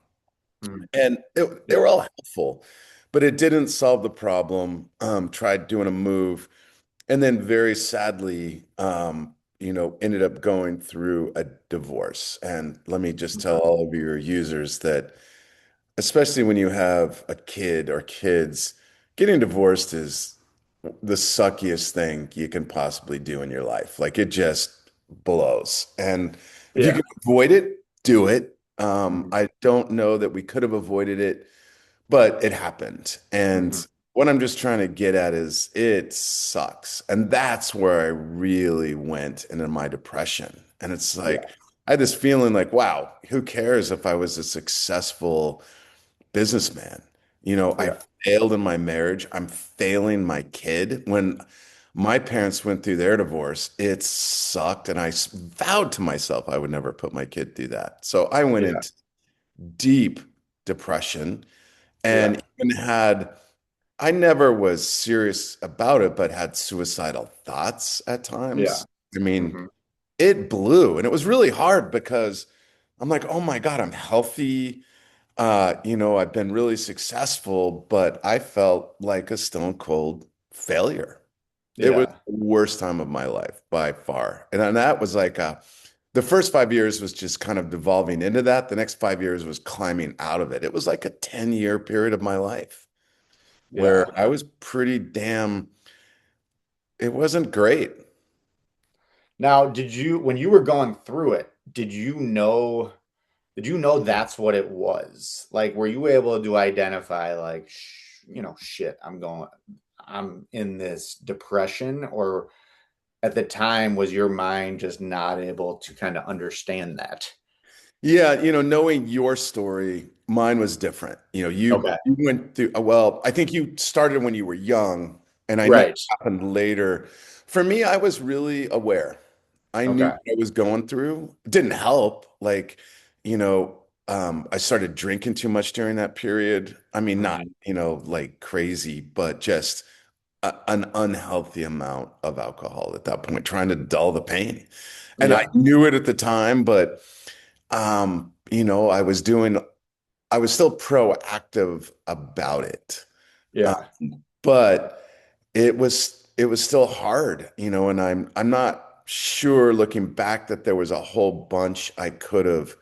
Mm. And they Yeah. were all helpful, but it didn't solve the problem. Tried doing a move and then very sadly, ended up going through a divorce. And let me just tell all of your users that, especially when you have a kid or kids, getting divorced is the suckiest thing you can possibly do in your life. Like it just blows. And if you Yeah. can avoid it, do it. Hmm. I don't know that we could have avoided it, but it happened. And Hmm. what I'm just trying to get at is it sucks. And that's where I really went into my depression. And it's Yeah. like, I had this feeling like, wow, who cares if I was a successful businessman? I Yeah. failed in my marriage. I'm failing my kid. When my parents went through their divorce, it sucked. And vowed to myself I would never put my kid through that. So I went Yeah. into deep depression Yeah. and even I never was serious about it, but had suicidal thoughts at Yeah. times. I mean, Hmm. it blew and it was really hard because I'm like, oh my God, I'm healthy. I've been really successful, but I felt like a stone cold failure. It was Yeah. the worst time of my life by far. And then that was like the first 5 years was just kind of devolving into that. The next 5 years was climbing out of it. It was like a 10-year period of my life where Yeah. I was pretty damn it wasn't great. Now, when you were going through it, did you know that's what it was? Like, were you able to identify, like, shit, I'm in this depression, or at the time, was your mind just not able to kind of understand that? Yeah, knowing your story, mine was different. Okay. You went through, well, I think you started when you were young, and I know it Right. happened later. For me, I was really aware. I knew Okay. what I was going through. It didn't help. Like, I started drinking too much during that period. I mean, not, Mhm. like crazy, but just an unhealthy amount of alcohol at that point, trying to dull the pain. And I Yeah. knew it at the time, but I was still proactive about it. Uh, Yeah. but it was still hard, and I'm not sure looking back that there was a whole bunch I could have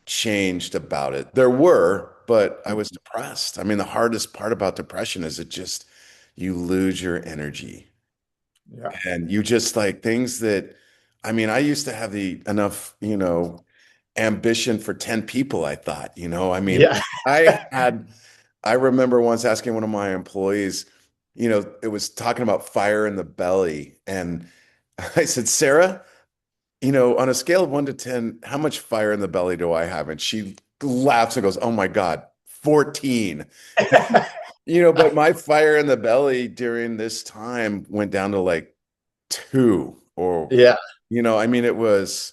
changed about it. There were, but I was Mhm. depressed. I mean, the hardest part about depression is you lose your energy. Yeah. And you just like things that, I mean, I used to have the enough, ambition for 10 people, I thought, I mean, Yeah. I remember once asking one of my employees, it was talking about fire in the belly. And I said, Sarah, on a scale of 1 to 10, how much fire in the belly do I have? And she laughs and goes, oh my God, 14. But my fire in the belly during this time went down to like two or, Yeah. I mean, it was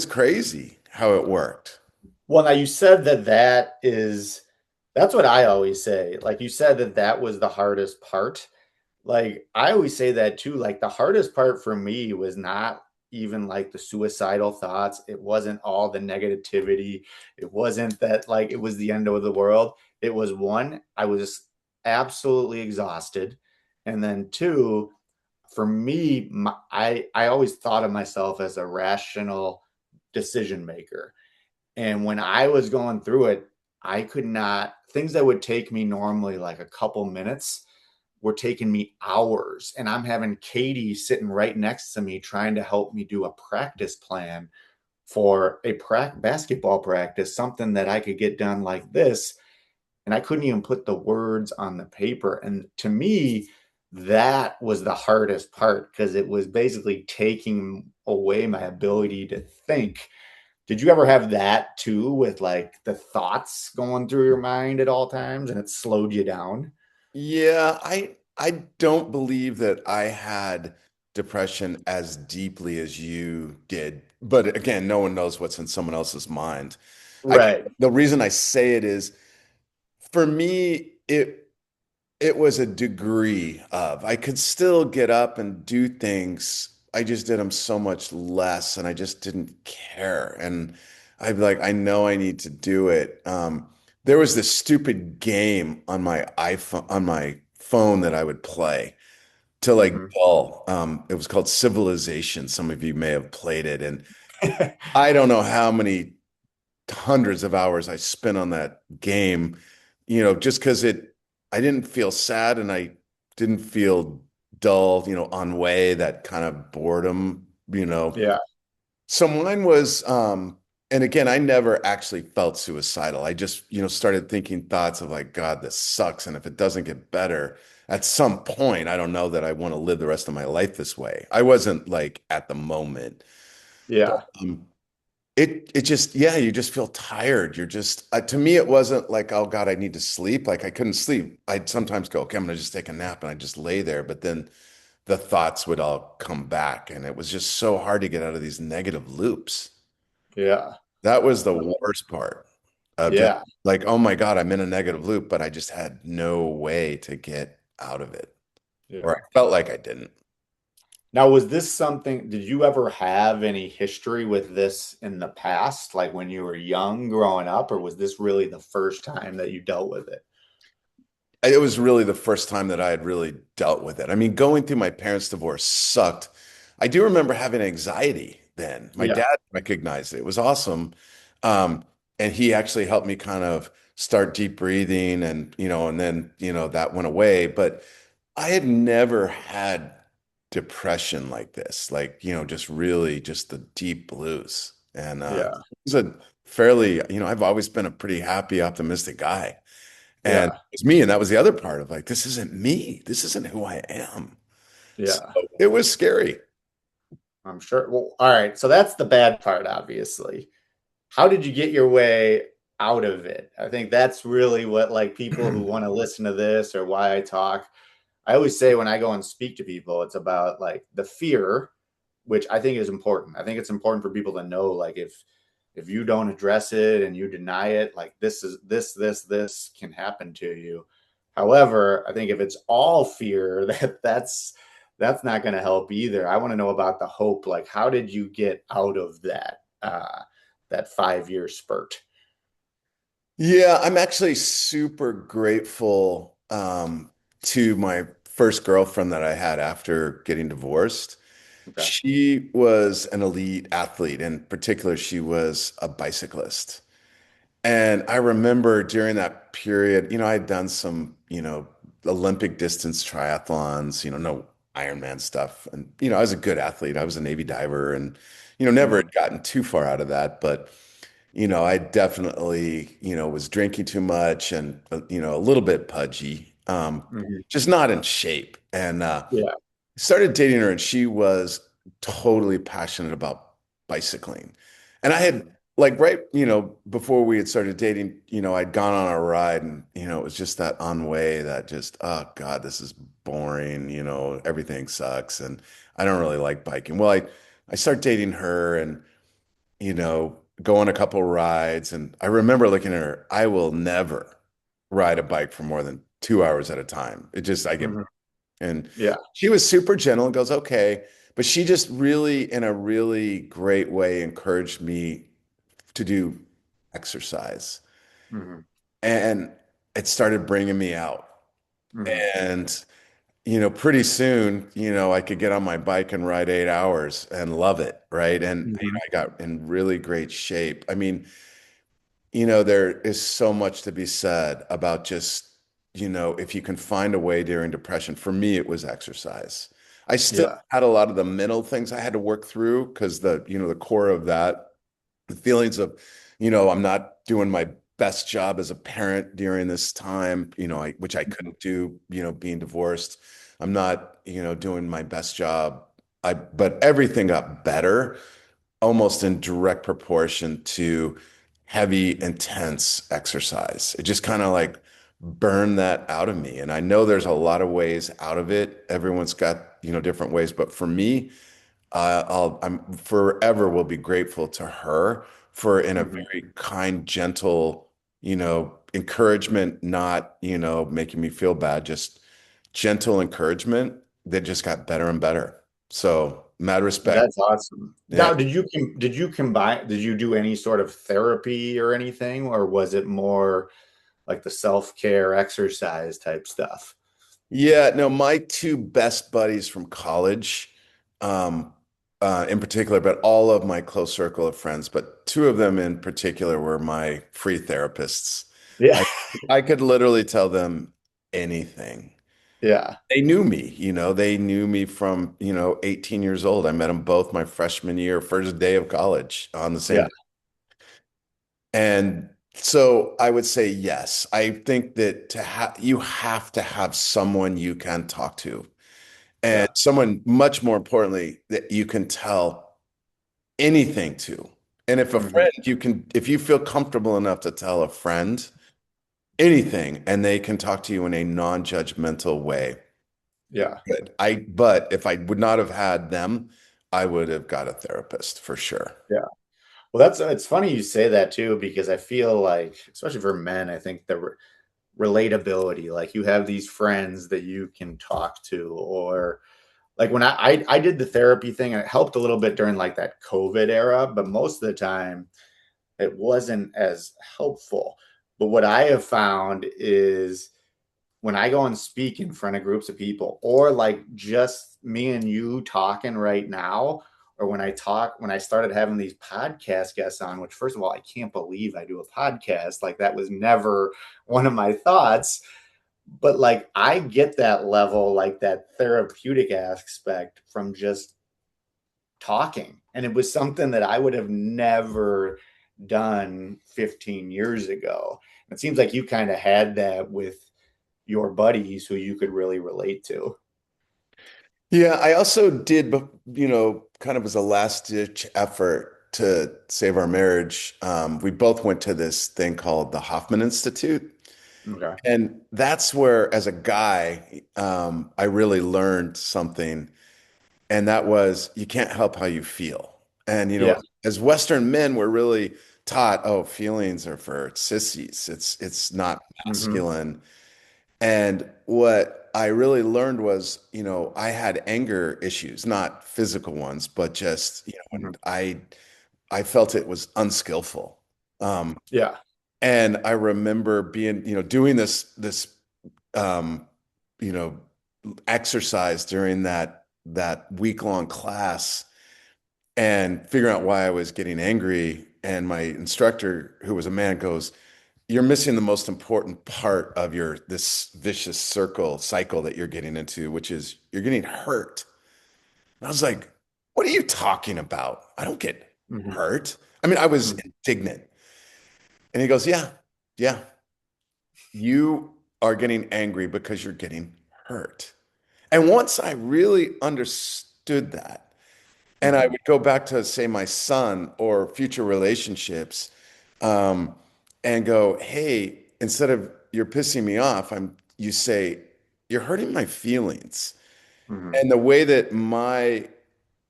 crazy how it worked. Well, now you said that's what I always say. Like, you said that was the hardest part. Like, I always say that too. Like, the hardest part for me was not even like the suicidal thoughts. It wasn't all the negativity. It wasn't that like it was the end of the world. It was one, I was absolutely exhausted. And then two, for me, I always thought of myself as a rational decision maker. And when I was going through it, I could not, things that would take me normally like a couple minutes were taking me hours. And I'm having Katie sitting right next to me trying to help me do a practice plan for a basketball practice, something that I could get done like this. And I couldn't even put the words on the paper. And to me, that was the hardest part because it was basically taking away my ability to think. Did you ever have that too, with like the thoughts going through your mind at all times and it slowed you down? Yeah, I don't believe that I had depression as deeply as you did. But again, no one knows what's in someone else's mind. I Right. the reason I say it is for me, it was a degree of I could still get up and do things. I just did them so much less and I just didn't care. And I'd be like, I know I need to do it. There was this stupid game on my iPhone, on my phone that I would play to like Hmm. dull. It was called Civilization. Some of you may have played it. And I don't know how many hundreds of hours I spent on that game, just because I didn't feel sad and I didn't feel dull, ennui, that kind of boredom. Yeah. So mine was, and again, I never actually felt suicidal. I just, started thinking thoughts of like, God, this sucks. And if it doesn't get better at some point, I don't know that I want to live the rest of my life this way. I wasn't like at the moment, but Yeah. it just, yeah, you just feel tired. You're just, to me, it wasn't like, oh God, I need to sleep. Like I couldn't sleep. I'd sometimes go, okay, I'm gonna just take a nap, and I just lay there. But then the thoughts would all come back, and it was just so hard to get out of these negative loops. Yeah. That was the worst part of just Yeah. like, oh my God, I'm in a negative loop, but I just had no way to get out of it, or Yeah. I felt like I didn't. Now, was this something, did you ever have any history with this in the past, like when you were young growing up, or was this really the first time that you dealt with it? It was really the first time that I had really dealt with it. I mean, going through my parents' divorce sucked. I do remember having anxiety then. My Yeah. dad recognized it. It was awesome. And he actually helped me kind of start deep breathing and then, that went away. But I had never had depression like this, like, just really just the deep blues. And Yeah. it's a fairly, I've always been a pretty happy, optimistic guy. And Yeah. it's me. And that was the other part of like, this isn't me. This isn't who I am. So Yeah. it was scary. I'm sure. Well, all right. So that's the bad part, obviously. How did you get your way out of it? I think that's really what like people who want to listen to this or why I talk. I always say when I go and speak to people, it's about like the fear, which I think is important. I think it's important for people to know like if you don't address it and you deny it, like this can happen to you. However, I think if it's all fear, that's not going to help either. I want to know about the hope. Like, how did you get out of that 5 year spurt? Yeah, I'm actually super grateful to my first girlfriend that I had after getting divorced. Okay. She was an elite athlete. In particular, she was a bicyclist. And I remember during that period, I'd done some, Olympic distance triathlons, no Ironman stuff. And, I was a good athlete. I was a Navy diver and, never Hmm. had gotten too far out of that. But I definitely, was drinking too much and, a little bit pudgy, Hmm. just not in shape. And Yeah. started dating her, and she was totally passionate about bicycling. And I had, Hmm. like, right, before we had started dating, I'd gone on a ride and, it was just that on way that just, oh God, this is boring, everything sucks. And I don't really like biking. Well, I start dating her and, go on a couple rides. And I remember looking at her, I will never ride a bike for more than 2 hours at a time. I get, Hmm. and Yeah. she was super gentle and goes, okay. But she just really, in a really great way, encouraged me to do exercise. Hmm. And it started bringing me out. Hmm. And, pretty soon, I could get on my bike and ride 8 hours and love it. Right. And, Hmm. I got in really great shape. I mean, there is so much to be said about just, if you can find a way during depression. For me, it was exercise. I still Yeah. had a lot of the mental things I had to work through because the core of that, the feelings of, I'm not doing my best job as a parent during this time, which I couldn't do, being divorced. I'm not, doing my best job. But everything got better almost in direct proportion to heavy, intense exercise. It just kind of like burned that out of me. And I know there's a lot of ways out of it. Everyone's got, different ways. But for me, I'm forever will be grateful to her for in a Hmm. very kind, gentle, encouragement, not, making me feel bad, just gentle encouragement that just got better and better. So mad respect. That's awesome. Yeah. Now, did you do any sort of therapy or anything, or was it more like the self-care exercise type stuff? Yeah, no, my two best buddies from college, um, in particular, but all of my close circle of friends, but two of them in particular were my free therapists. Yeah. I I could literally tell them anything. Yeah. They knew me, they knew me from, 18 years old. I met them both my freshman year, first day of college on the same Yeah. day. And so I would say yes. I think that you have to have someone you can talk to and Yeah. someone much more importantly that you can tell anything to. And if a Hmm. friend, if you feel comfortable enough to tell a friend anything and they can talk to you in a non-judgmental way, Yeah. good. But if I would not have had them, I would have got a therapist for sure. Yeah. Well, it's funny you say that too, because I feel like, especially for men, I think the relatability, like you have these friends that you can talk to, or like when I did the therapy thing, and it helped a little bit during like that COVID era, but most of the time it wasn't as helpful. But what I have found is when I go and speak in front of groups of people, or like just me and you talking right now, or when I started having these podcast guests on, which first of all, I can't believe I do a podcast. Like that was never one of my thoughts. But like I get that level, like that therapeutic aspect from just talking. And it was something that I would have never done 15 years ago. It seems like you kind of had that with your buddies who you could really relate to. Yeah, I also did, but kind of as a last ditch effort to save our marriage. We both went to this thing called the Hoffman Institute. Okay. And that's where, as a guy, I really learned something. And that was you can't help how you feel. And, Yeah. as Western men, we're really taught, oh, feelings are for sissies. It's not Hmm. masculine. And what I really learned was, I had anger issues, not physical ones, but just, Hmm. and I felt it was unskillful. Um, Yeah. and I remember being, doing this um, you know, exercise during that week-long class and figuring out why I was getting angry. And my instructor, who was a man, goes, "You're missing the most important part of this vicious cycle that you're getting into, which is you're getting hurt." And I was like, "What are you talking about? I don't get Hmm. hurt." I mean, I was Hmm. indignant. And he goes, "Yeah, yeah, you are getting angry because you're getting hurt." And once I really understood that, and I Hmm. would go back to, say, my son or future relationships, um, and go, "Hey, instead of you're pissing me off, you say, you're hurting my feelings." Hmm. And the way that my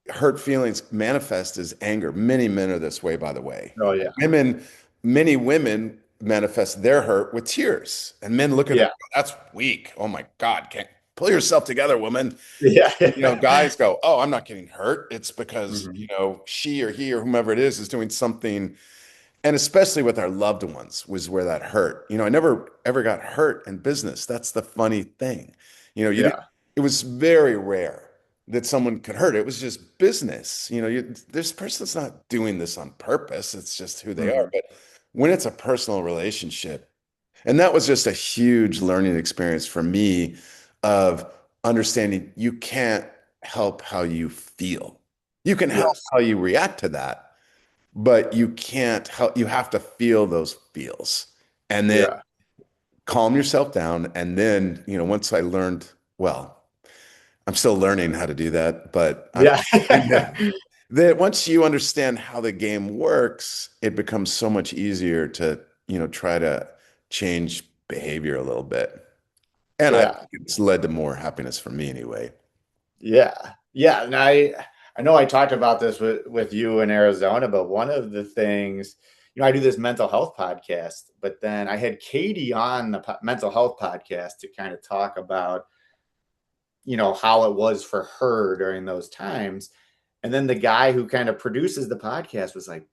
hurt feelings manifest is anger. Many men are this way, by the way. Oh yeah. Women, many women manifest their hurt with tears. And men look at it, Yeah. and go, "That's weak. Oh my God, can't pull yourself together, woman." Yeah. Guys go, "Oh, I'm not getting hurt. It's because, Hmm. she or he or whomever it is doing something." And especially with our loved ones was where that hurt. I never ever got hurt in business. That's the funny thing. You didn't, Yeah. it was very rare that someone could hurt. It was just business. This person's not doing this on purpose. It's just who they are. Hmm. But when it's a personal relationship, and that was just a huge learning experience for me of understanding you can't help how you feel. You can help Yes. how you react to that, but you can't help, you have to feel those feels and then Yeah. calm yourself down. And then, once I learned, well, I'm still learning how to do that, but I'm Yeah. finding that once you understand how the game works, it becomes so much easier to, try to change behavior a little bit. And I think Yeah. it's led to more happiness for me anyway. Yeah. Yeah. And I know I talked about this with you in Arizona, but one of the things, I do this mental health podcast, but then I had Katie on the mental health podcast to kind of talk about, how it was for her during those times. And then the guy who kind of produces the podcast was like,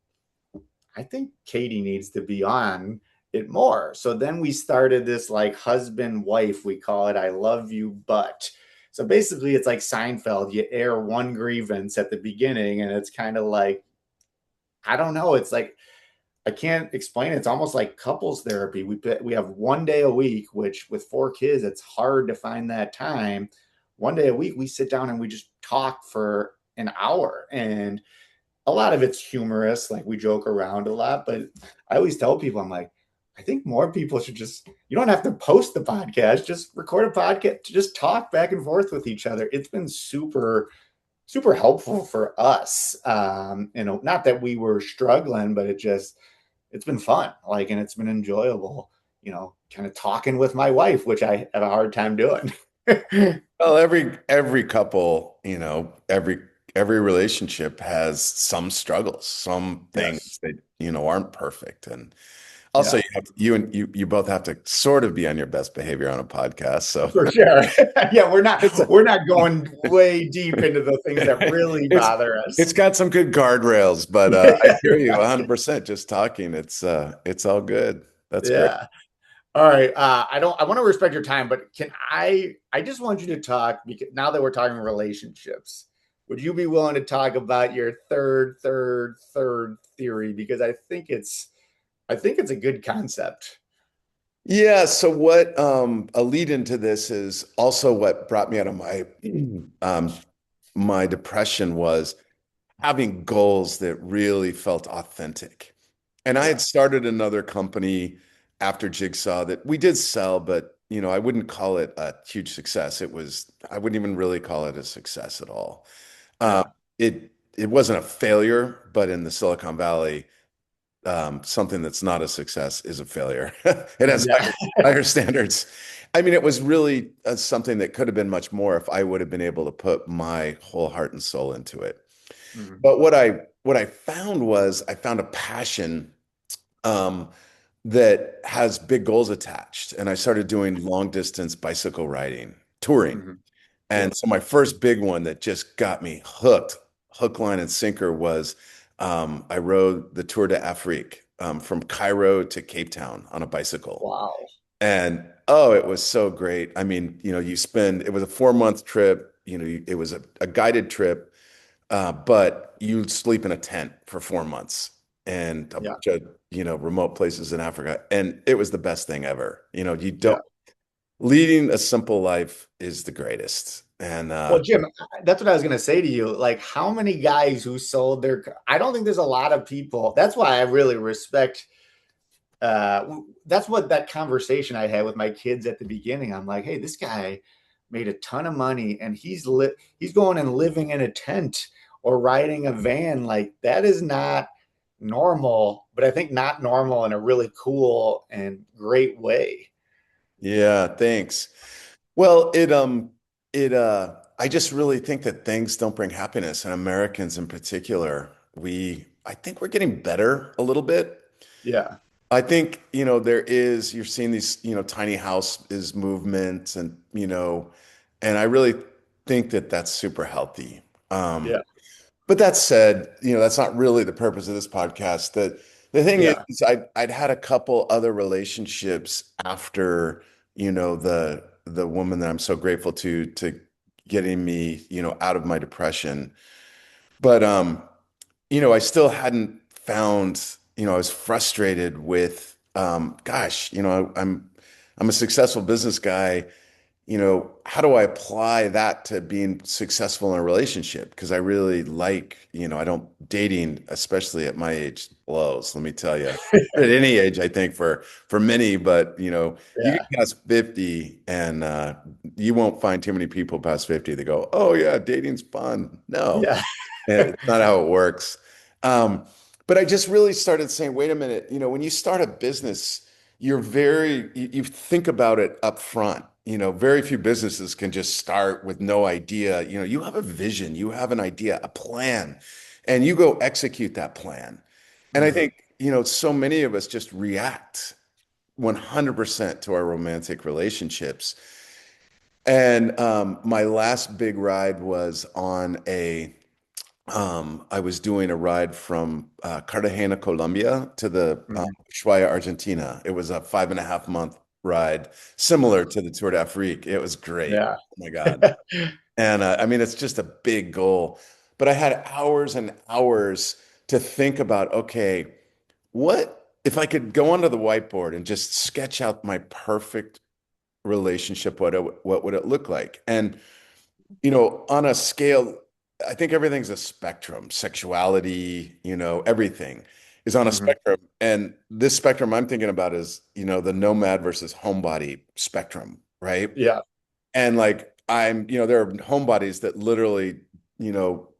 I think Katie needs to be on it more. So then we started this like husband wife, we call it I love you, but. So basically, it's like Seinfeld. You air one grievance at the beginning, and it's kind of like, I don't know. It's like, I can't explain it. It's almost like couples therapy. We have one day a week, which with 4 kids, it's hard to find that time. One day a week, we sit down and we just talk for an hour. And a lot of it's humorous, like we joke around a lot, but I always tell people, I'm like, I think more people should you don't have to post the podcast, just record a podcast, just talk back and forth with each other. It's been super, super helpful for us. Not that we were struggling, but it's been fun, like, and it's been enjoyable, kind of talking with my wife, which I have a hard time doing. Well, every couple, every relationship has some struggles, some things Yes. that, aren't perfect. And also Yeah. you both have to sort of be on your best behavior on a podcast. So For sure. Yeah, we're not it's we're not going way deep into the things that really it's bother it's us. got some good guardrails, but I hear you 100%. Just talking, it's all good. That's great. Yeah. All right. I want to respect your time, but I just want you to talk because now that we're talking relationships, would you be willing to talk about your third theory? Because I think it's a good concept. Yeah, so what a lead into this is also what brought me out of my um my depression was having goals that really felt authentic. And I Yeah. had started another company after Jigsaw that we did sell, but I wouldn't call it a huge success. I wouldn't even really call it a success at all. Um, Yeah. it wasn't a failure, but in the Silicon Valley, something that's not a success is a failure. It has Yeah. higher standards. I mean, it was really something that could have been much more if I would have been able to put my whole heart and soul into it. Mhm. But what I found was I found a passion um, that has big goals attached, and I started doing long distance bicycle riding, touring. Mhm. And Yep. so my first big one that just got me hooked, hook, line, and sinker was I rode the Tour de Afrique from Cairo to Cape Town on a bicycle. Wow. And oh, it was so great. I mean, it was a 4 month trip, it was a guided trip, but you sleep in a tent for 4 months and a Yeah. bunch of, remote places in Africa. And it was the best thing ever. You don't, Yeah. leading a simple life is the greatest. And Well, Jim, that's what I was going to say to you. Like, how many guys who sold I don't think there's a lot of people. That's why I really respect. That's what that conversation I had with my kids at the beginning. I'm like, hey, this guy made a ton of money and he's going and living in a tent or riding a van. Like, that is not normal, but I think not normal in a really cool and great way. yeah, thanks. Well, I just really think that things don't bring happiness, and Americans in particular, I think we're getting better a little bit. Yeah. I think, you're seeing these, tiny houses movements and I really think that that's super healthy. Um, Yeah. but that said, that's not really the purpose of this podcast. The thing Yeah. is I'd had a couple other relationships after, the woman that I'm so grateful to getting me, out of my depression. But I still hadn't found, I was frustrated with, gosh, I'm a successful business guy. How do I apply that to being successful in a relationship? Because I really like, I don't dating, especially at my age, blows, let me tell you. At any age, I think for many, but you Yeah. get past 50 and you won't find too many people past 50 that go, oh yeah, dating's fun. No. Yeah. It's not how it works. Um, but I just really started saying, wait a minute, when you start a business, you think about it up front. Very few businesses can just start with no idea. You have a vision, you have an idea, a plan, and you go execute that plan. And I Mhm. think, so many of us just react 100% to our romantic relationships. And my last big ride was I was doing a ride from Cartagena, Colombia to the Mhm. Ushuaia, Argentina. It was a 5.5 month ride, similar to the Tour d'Afrique. It was great. Yeah. Oh my God. And I mean, it's just a big goal. But I had hours and hours to think about, okay, what if I could go onto the whiteboard and just sketch out my perfect relationship? What would it look like? And on a scale, I think everything's a spectrum. Sexuality, everything is on a Mhm. spectrum. And this spectrum I'm thinking about is, the nomad versus homebody spectrum, right? Yeah. And like there are homebodies that literally,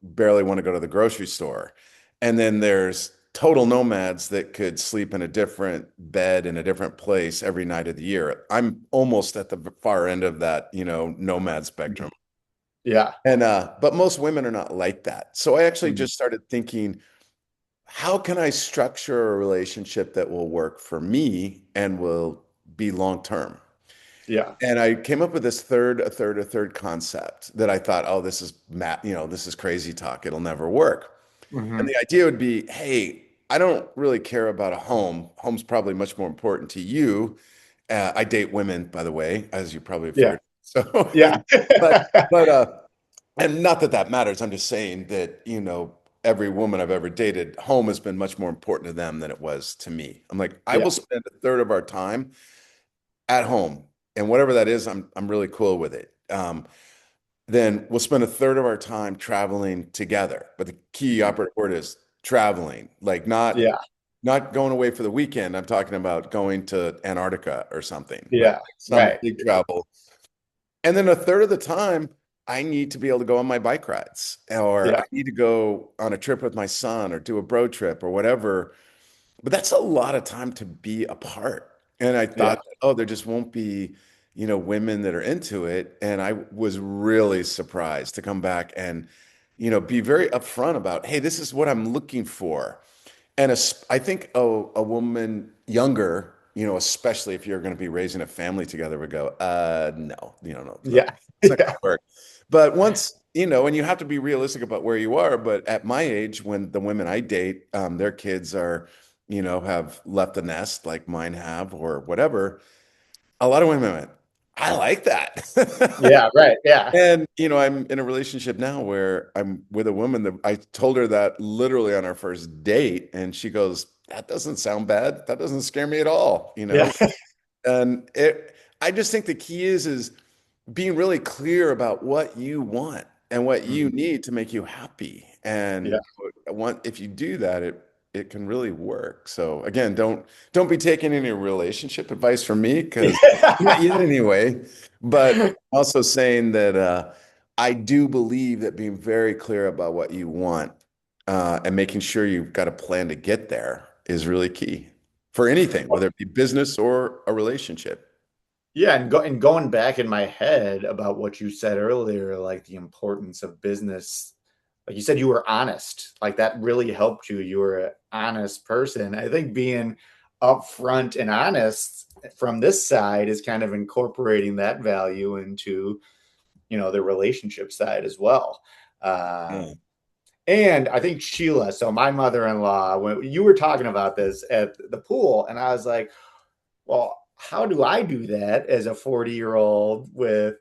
barely want to go to the grocery store. And then there's total nomads that could sleep in a different bed in a different place every night of the year. I'm almost at the far end of that, nomad Mhm. spectrum. Yeah. And but most women are not like that. So I actually Mhm. just started thinking, how can I structure a relationship that will work for me and will be long term? Yeah. And I came up with this a third concept that I thought, oh, this is crazy talk. It'll never work. And Mhm. the idea would be, hey, I don't really care about a home. Home's probably much more important to you. I date women, by the way, as you probably have Yeah. figured. So, Yeah. but and not that that matters. I'm just saying that, every woman I've ever dated, home has been much more important to them than it was to me. I'm like, I Yeah. will spend a third of our time at home, and whatever that is, I'm really cool with it. Then we'll spend a third of our time traveling together. But the key operative word is traveling, like Yeah. not going away for the weekend. I'm talking about going to Antarctica or something, right? Yeah. Some Right. big travel. And then a third of the time, I need to be able to go on my bike rides, or Yeah. I need to go on a trip with my son or do a bro trip or whatever. But that's a lot of time to be apart. And I Yeah. thought, oh, there just won't be, women that are into it. And I was really surprised to come back and, be very upfront about, hey, this is what I'm looking for. And I think a woman younger, especially if you're going to be raising a family together, would go, no, no, no, Yeah. it's not going Yeah. to work. But once, and you have to be realistic about where you are. But at my age, when the women I date, their kids are, have left the nest like mine have or whatever, a lot of women went, I like that. Yeah. Right. Yeah. And, I'm in a relationship now where I'm with a woman that I told her that literally on our first date, and she goes, that doesn't sound bad. That doesn't scare me at all. Yeah. And I just think the key is being really clear about what you want and what you Mhm. need to make you happy. Yeah. And if you do that, it can really work. So again, don't be taking any relationship advice from me because not yet anyway. But also saying that I do believe that being very clear about what you want and making sure you've got a plan to get there is really key for anything, whether it be business or a relationship. Yeah, and going back in my head about what you said earlier, like the importance of business. Like you said, you were honest. Like that really helped you. You were an honest person. I think being upfront and honest from this side is kind of incorporating that value into, the relationship side as well. Yeah. And I think Sheila, so my mother-in-law, when you were talking about this at the pool, and I was like, well, how do I do that as a 40-year-old with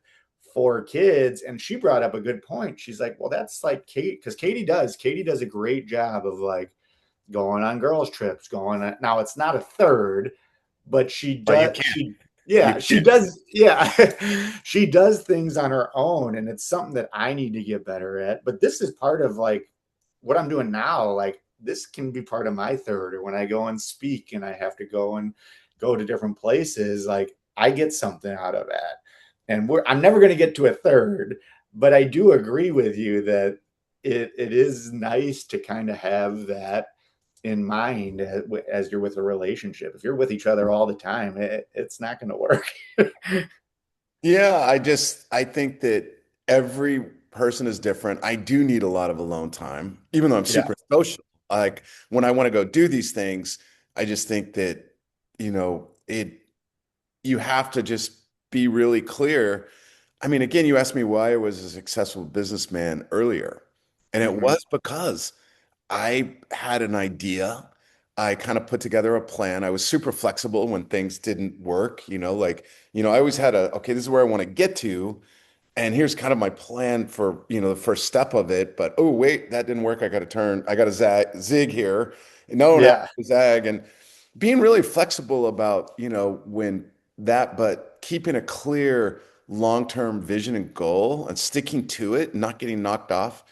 four kids? And she brought up a good point. She's like, well, that's like Kate, because Katie does a great job of like going on girls' trips, going on. Now it's not a third, but But you can't. You she can't. does, yeah, she does things on her own. And it's something that I need to get better at. But this is part of like what I'm doing now. Like this can be part of my third, or when I go and speak and I have to go to different places, like I get something out of that. And I'm never going to get to a third, but I do agree with you that it is nice to kind of have that in mind as you're with a relationship. If you're with each other all the time, it's not going to work. Yeah, I think that every person is different. I do need a lot of alone time, even though I'm Yeah, super social. Like when I want to go do these things, I just think that, you have to just be really clear. I mean, again, you asked me why I was a successful businessman earlier, and it hmm was because I had an idea. I kind of put together a plan. I was super flexible when things didn't work, I always had okay, this is where I want to get to. And here's kind of my plan for, the first step of it. But oh, wait, that didn't work. I got to turn, I got to zig here. No, now yeah, zag. And being really flexible about, when that, but keeping a clear long-term vision and goal and sticking to it, not getting knocked off.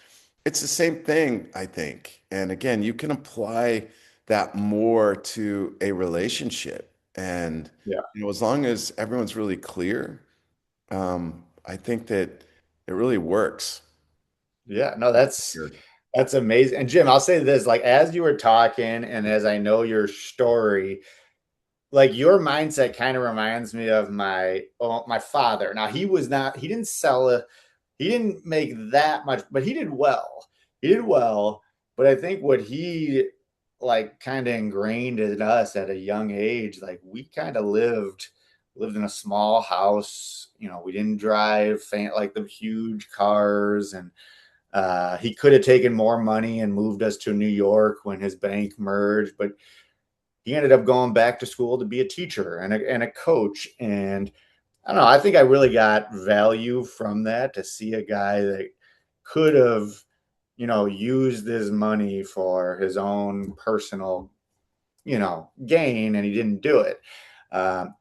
It's the same thing, I think. And again, you can apply that more to a relationship. And, yeah, as long as everyone's really clear, I think that it really works. yeah. No, that's Sure. that's amazing. And Jim, I'll say this: like as you were talking, and as I know your story, like your mindset kind of reminds me of my father. Now he didn't sell it, he didn't make that much, but he did well. He did well, but I think what he like kind of ingrained in us at a young age, like we kind of lived in a small house. We didn't drive like the huge cars, and he could have taken more money and moved us to New York when his bank merged, but he ended up going back to school to be a teacher and a coach. And I don't know, I think I really got value from that to see a guy that could have, used his money for his own personal, gain, and he didn't do it.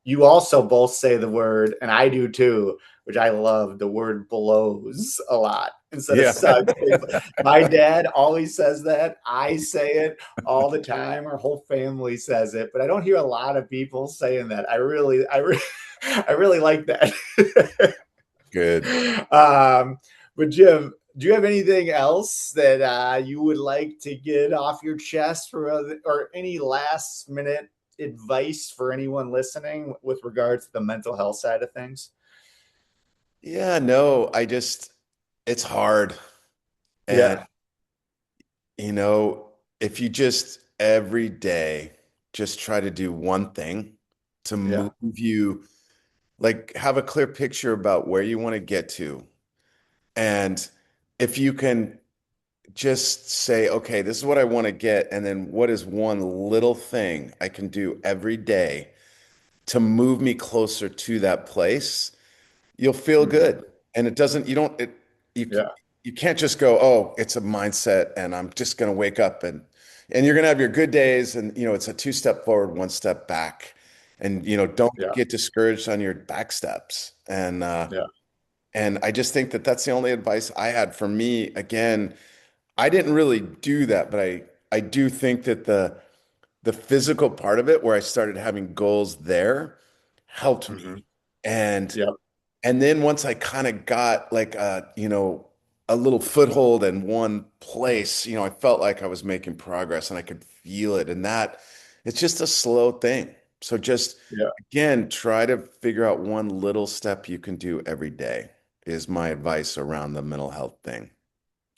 You also both say the word, and I do too, which I love, the word blows a lot instead of Yeah. sucks. My dad always says that. I say it all the time. Our whole family says it, but I don't hear a lot of people saying that. I really like that. Good. But Jim, do you have anything else that you would like to get off your chest or any last minute advice for anyone listening with regards to the mental health side of things? Yeah, no, it's hard. And, Yeah, you know, if you just every day just try to do one thing to yeah, move you, like have a clear picture about where you want to get to. And if you can just say, okay, this is what I want to get. And then what is one little thing I can do every day to move me closer to that place? You'll feel mhm, good. And it doesn't, you don't, it, you, yeah, you can't just go, oh, it's a mindset and I'm just going to wake up and you're going to have your good days. And, it's a two-step forward, one step back. And, don't yeah, get discouraged on your back steps. yeah, And I just think that that's the only advice I had for me. Again, I didn't really do that, but I do think that the physical part of it, where I started having goals there, helped hmm, me. And yeah, and then once I kind of got like a little foothold in one place, I felt like I was making progress and I could feel it. And that it's just a slow thing. So just yeah. again, try to figure out one little step you can do every day is my advice around the mental health thing.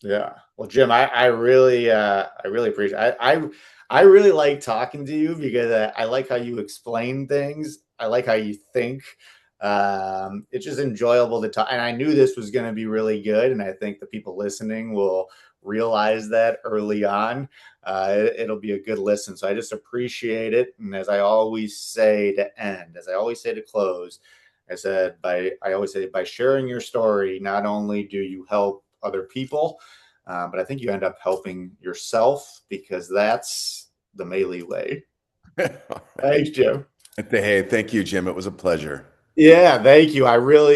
Yeah. Well, Jim, I really appreciate I really like talking to you because I like how you explain things. I like how you think. It's just enjoyable to talk. And I knew this was going to be really good. And I think the people listening will realize that early on. It'll be a good listen. So I just appreciate it. And as I always say to end, as I always say to close, I always say by sharing your story, not only do you help other people, but I think you end up helping yourself because that's the Maley way. All right. Thanks, Jim. Hey, thank you, Jim. It was a pleasure. Yeah, thank you. I really